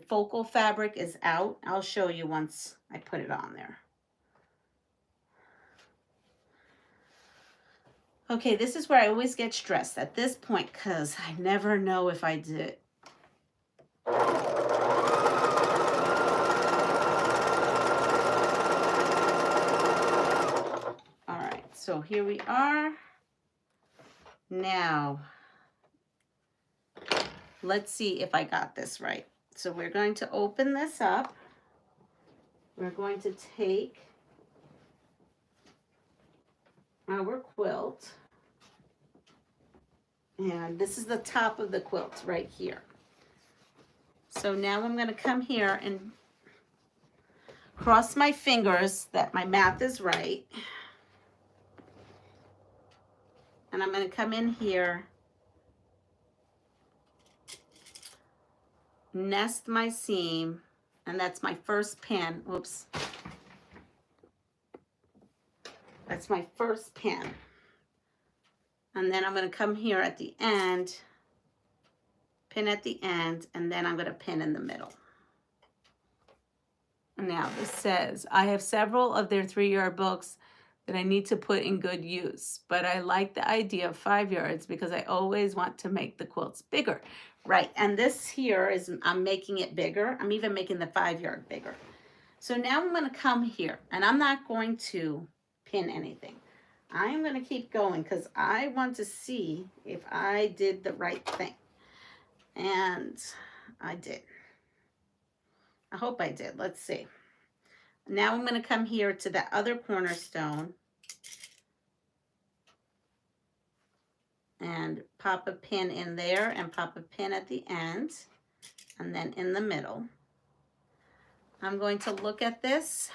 focal fabric is out. I'll show you once I put it on there. Okay, this is where I always get stressed at this point because I never know if I did. All right, so here we are. Now, let's see if I got this right. So we're going to open this up. We're going to take our quilt, and this is the top of the quilt right here. So now I'm going to come here and cross my fingers that my math is right. And I'm going to come in here, nest my seam, and that's my first pin. Whoops. That's my first pin. And then I'm going to come here at the end, pin at the end, and then I'm going to pin in the middle. Now this says, I have several of their 3-yard books that I need to put in good use, but I like the idea of 5 yards because I always want to make the quilts bigger. Right, and this here is, I'm making it bigger. I'm even making the 5-yard bigger. So now I'm going to come here, and I'm not going to pin anything. I'm going to keep going because I want to see if I did the right thing. And I did. I hope I did. Let's see. Now I'm going to come here to the other cornerstone and pop a pin in there and pop a pin at the end and then in the middle. I'm going to look at this,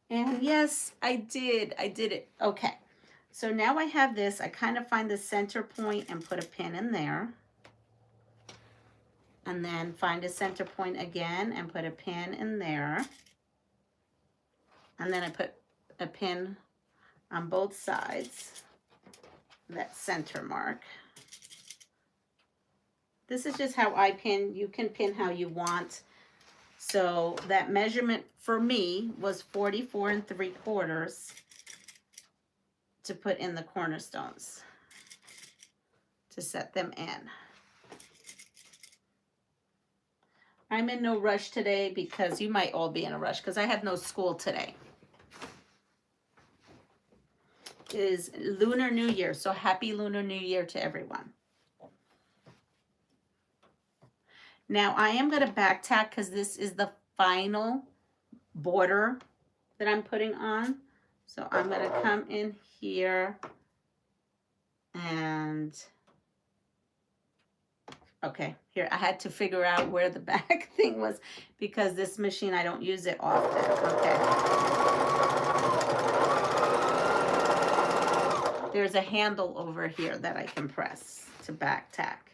and yes, I did it. Okay, so now I have this. I kind of find the center point and put a pin in there, and then find a center point again and put a pin in there, and then I put a pin on both sides, that center mark. This is just how I pin. You can pin how you want. So that measurement for me was 44 3/4 to put in the cornerstones, to set them in. I'm in no rush today because you might all be in a rush because I have no school today. It is Lunar New Year, so happy Lunar New Year to everyone. Now I am going to back tack because this is the final border that I'm putting on. So I'm going to come in here and, okay, here I had to figure out where the back thing was because this machine, I don't use it often. Okay. There's a handle over here that I can press to back tack.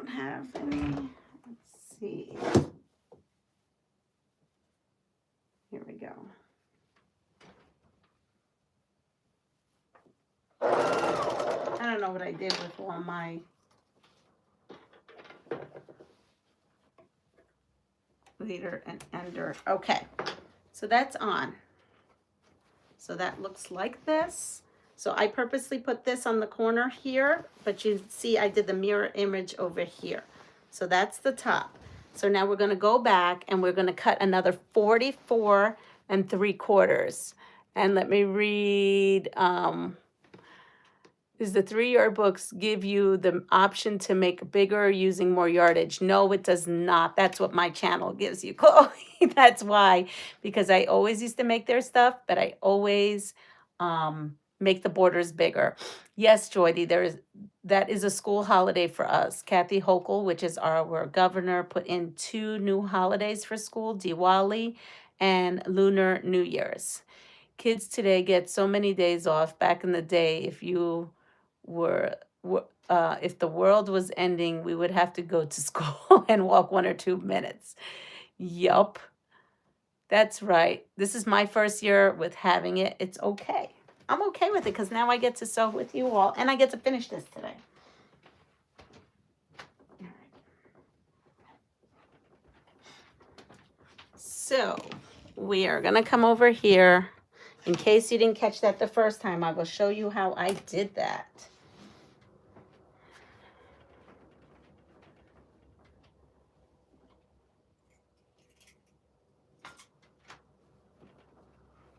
Have any, let's see, here we go. know what I did with all my leader and ender. Okay, so that's on. So that looks like this. So I purposely put this on the corner here, but you see I did the mirror image over here. So that's the top. So now we're gonna go back and we're gonna cut another 44 3/4. And let me read, is the 3-yard books give you the option to make bigger using more yardage? No, it does not. That's what my channel gives you, Chloe. That's why, because I always used to make their stuff, but I always make the borders bigger. Yes, Joydy, that is a school holiday for us. Kathy Hochul, which is our governor, put in 2 new holidays for school, Diwali and Lunar New Year's. Kids today get so many days off. Back in the day, if the world was ending, we would have to go to school and walk 1 or 2 minutes. Yup, that's right. This is my first year with having it. It's okay. I'm okay with it because now I get to sew with you all and I get to finish this today. All right. So we are going to come over here. In case you didn't catch that the first time, I will show you how I did that.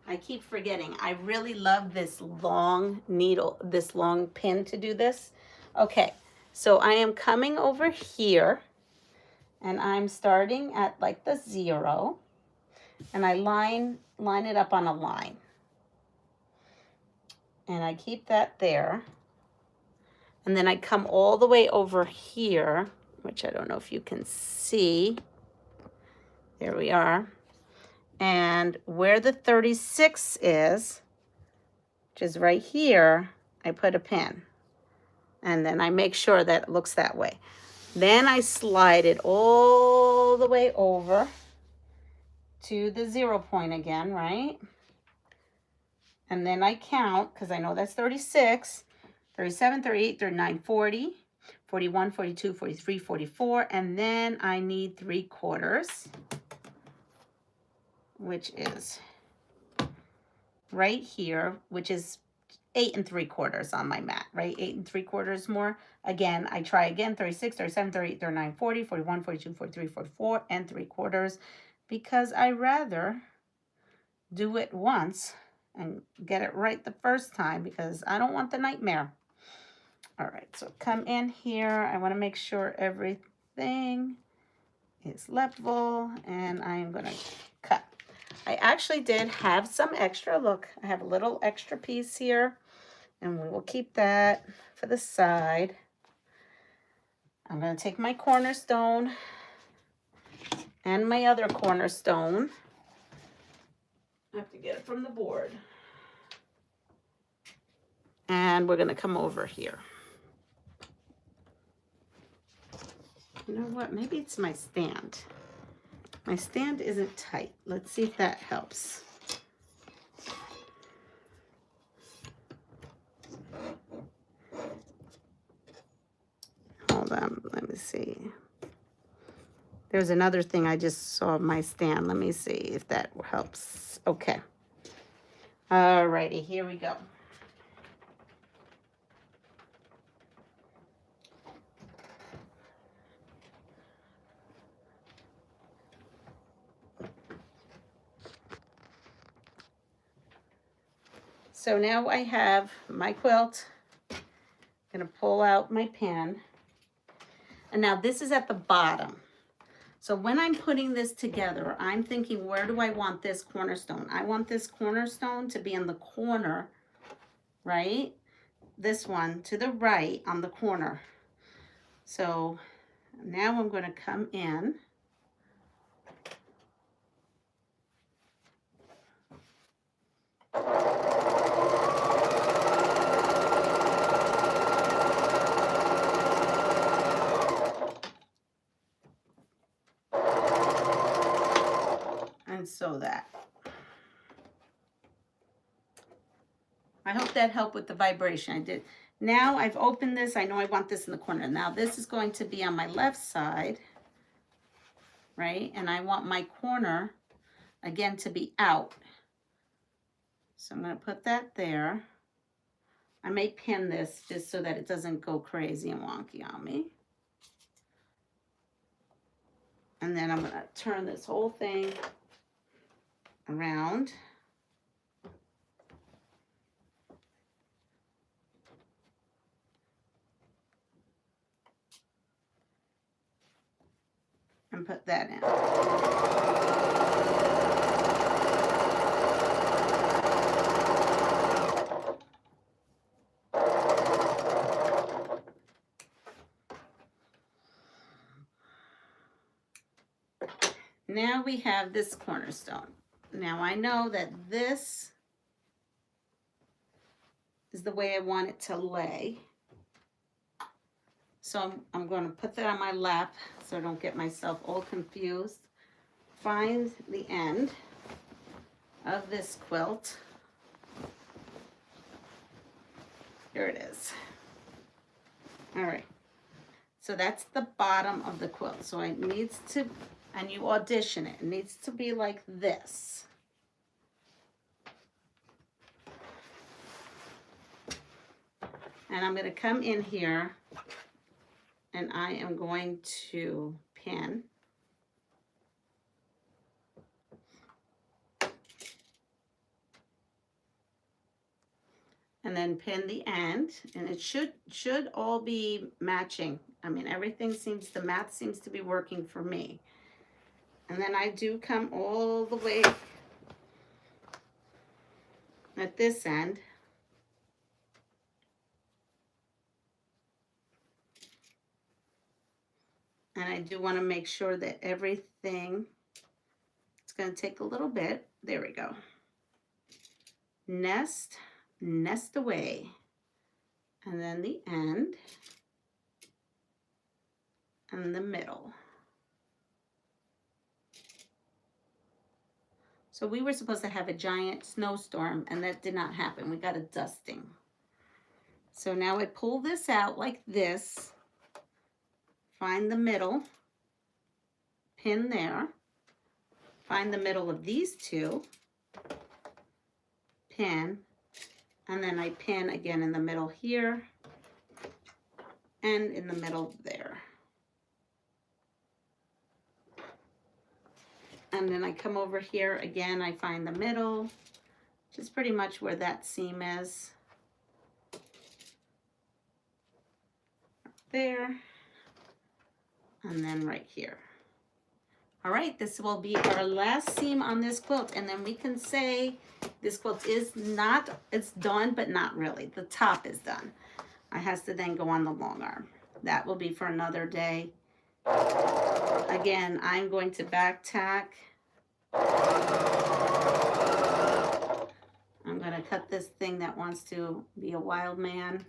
I keep forgetting. I really love this long needle, this long pin to do this. Okay, so I am coming over here and I'm starting at like the 0 and I line it up on a line. And I keep that there. And then I come all the way over here, which I don't know if you can see. There we are. And where the 36 is, which is right here, I put a pin. And then I make sure that it looks that way. Then I slide it all the way over to the 0 point again, right? And then I count, because I know that's 36, 37, 38, 39, 40, 41, 42, 43, 44. And then I need 3/4, which is right here, which is 8 3/4 on my mat, right? 8 3/4 more. Again, I try again, 36, 37, 38, 39, 40, 41, 42, 43, 44, and 3/4, because I rather do it once and get it right the first time, because I don't want the nightmare. All right, so come in here. I want to make sure everything is level, and I'm going to cut. I actually did have some extra. Look, I have a little extra piece here, and we will keep that for the side. I'm going to take my cornerstone and my other cornerstone. I have to get it from the board. And we're going to come over here. You know what? Maybe it's my stand. My stand isn't tight. Let's see if that helps. Hold on. Let me see. There's another thing I just saw my stand. Let me see if that helps. Okay. All righty. Here we go. So now I have my quilt. I'm going to pull out my pin. And now this is at the bottom. So when I'm putting this together, I'm thinking, where do I want this cornerstone? I want this cornerstone to be in the corner, right? This one to the right on the corner. So now I'm going to come in. And sew that. I hope that helped with the vibration. I did. Now I've opened this. I know I want this in the corner. Now this is going to be on my left side, right? And I want my corner, again, to be out. So I'm going to put that there. I may pin this just so that it doesn't go crazy and wonky on me. And then I'm going to turn this whole thing around. And put that in. Now we have this cornerstone. Now I know that this is the way I want it to lay. So I'm going to put that on my lap so I don't get myself all confused. Find the end of this quilt. Here it is. All right. So that's the bottom of the quilt. So it needs to, and you audition it, it needs to be like this. And I'm going to come in here and I am going to pin. And then pin the end, and it should all be matching. I mean, everything seems, the math seems to be working for me. And then I do come all the way at this end. And I do want to make sure that everything, it's going to take a little bit. There we go. Nest away. And then the end. And the middle. So we were supposed to have a giant snowstorm, and that did not happen. We got a dusting. So now I pull this out like this. Find the middle, pin there, find the middle of these two, pin, and then I pin again in the middle here and in the middle there. And then I come over here again, I find the middle, which is pretty much where that seam is. There. And then right here. All right, this will be our last seam on this quilt, and then we can say this quilt is not, it's done, but not really. The top is done. It has to then go on the long arm. That will be for another day. Again, I'm going to back tack. I'm going to cut this thing that wants to be a wild man.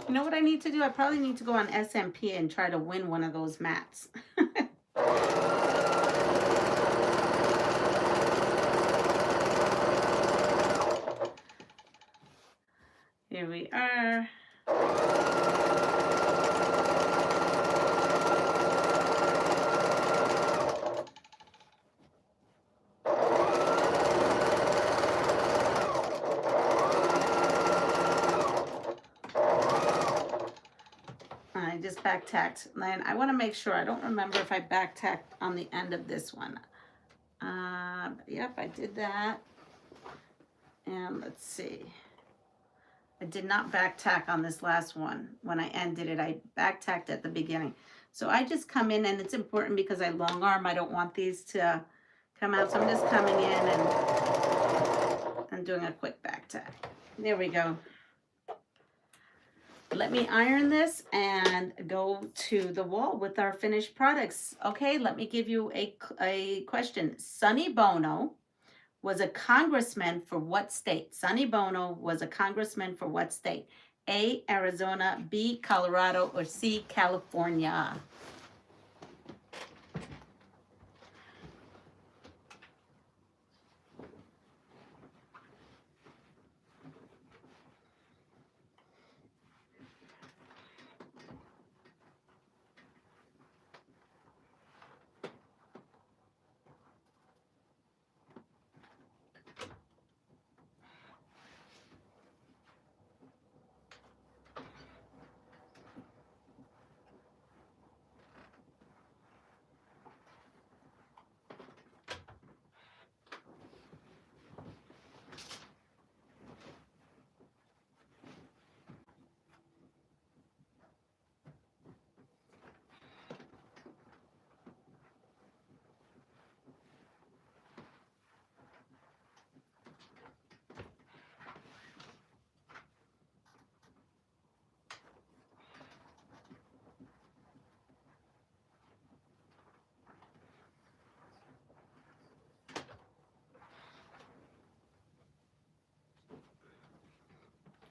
You know what I need to do? I probably need to go on SMP and try to win one of those mats. Here we are. back tacked. And I want to make sure. I don't remember if I back tacked on the end of this one. Yep, I did that. And let's see. I did not back tack on this last one. When I ended it, I back tacked at the beginning. So I just come in, and it's important because I long arm. I don't want these to come out. So I'm just coming in and doing a quick back tack. There we go. Let me iron this and go to the wall with our finished products. Okay, let me give you a question. Sonny Bono was a congressman for what state? Sonny Bono was a congressman for what state? A, Arizona, B, Colorado, or C, California?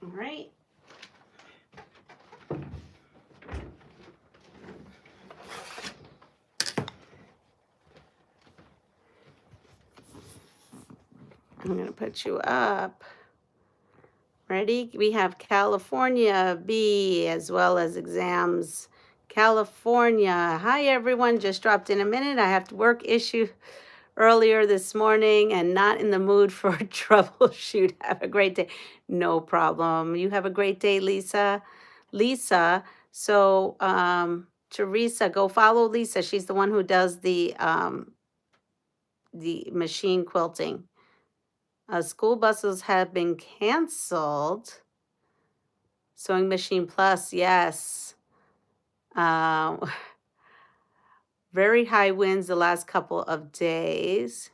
All right. I'm going to put you up. Ready? We have California B as well as exams. California. Hi, everyone. Just dropped in a minute. I have to work issue earlier this morning and not in the mood for a troubleshoot. Have a great day. No problem. You have a great day, Lisa. Lisa. So, Teresa, go follow Lisa. She's the one who does the machine quilting. School buses have been canceled. Sewing Machine Plus, yes. Very high winds the last couple of days.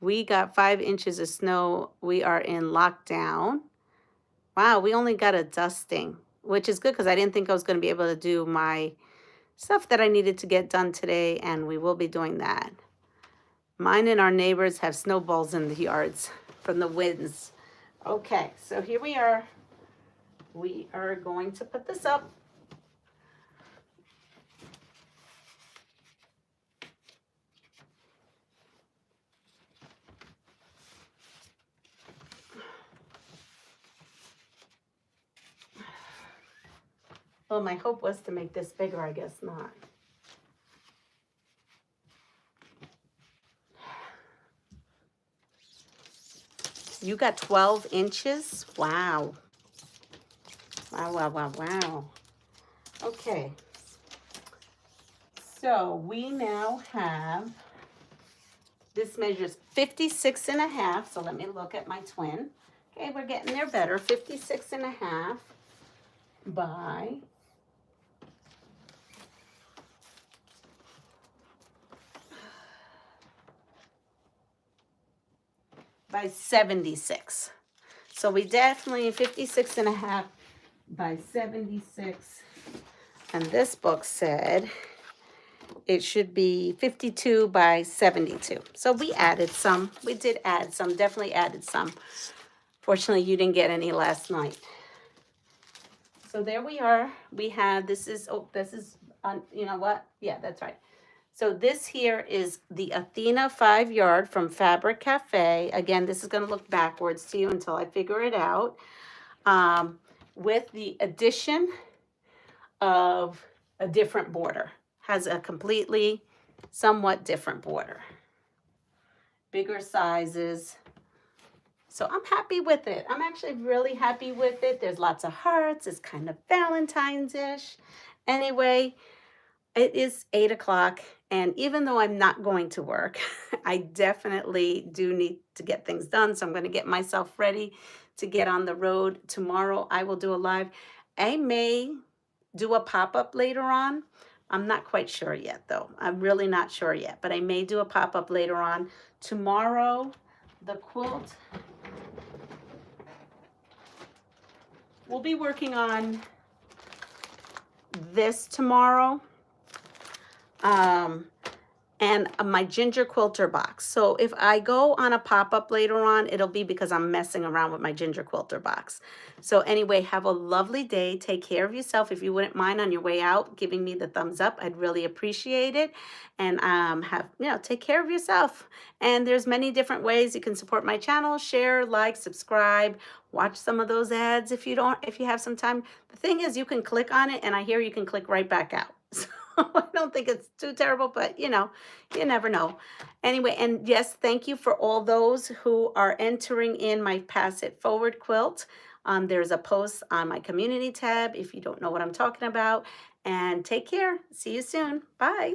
We got 5 inches of snow. We are in lockdown. Wow, we only got a dusting, which is good because I didn't think I was going to be able to do my stuff that I needed to get done today, and we will be doing that. Mine and our neighbors have snowballs in the yards from the winds. Okay, so here we are. We are going to put this up. Well, my hope was to make this bigger. I guess not. You got 12 inches? Wow. Wow, wow, wow, wow. Okay. So we now have, this measures 56 and a half. So let me look at my twin. Okay, we're getting there better. 56 and a half by 76. So we definitely 56 and a half by 76. And this book said it should be 52 by 72. So we added some. We did add some, definitely added some. Fortunately, you didn't get any last night. So there we are. We have, this is, you know what? Yeah, that's right. So this here is the Athena 5-yard from Fabric Cafe. Again, this is going to look backwards to you until I figure it out. With the addition of a different border. Has a completely, somewhat different border. Bigger sizes. So I'm happy with it. I'm actually really happy with it. There's lots of hearts. It's kind of Valentine's-ish. Anyway, it is 8 o'clock, and even though I'm not going to work, I definitely do need to get things done. So I'm going to get myself ready to get on the road. Tomorrow, I will do a live. I may do a pop up later on. I'm not quite sure yet, though. I'm really not sure yet, but I may do a pop up later on. Tomorrow, the quilt, we'll be working on this tomorrow. And my ginger quilter box. So if I go on a pop-up later on, it'll be because I'm messing around with my ginger quilter box. So anyway, have a lovely day. Take care of yourself. If you wouldn't mind on your way out giving me the thumbs up, I'd really appreciate it. And take care of yourself. And there's many different ways you can support my channel. Share, like, subscribe, watch some of those ads if you have some time. The thing is, you can click on it, and I hear you can click right back out. So I don't think it's too terrible, but you never know. Anyway, and yes, thank you for all those who are entering in my Pass It Forward quilt. There's a post on my community tab if you don't know what I'm talking about. And take care. See you soon. Bye.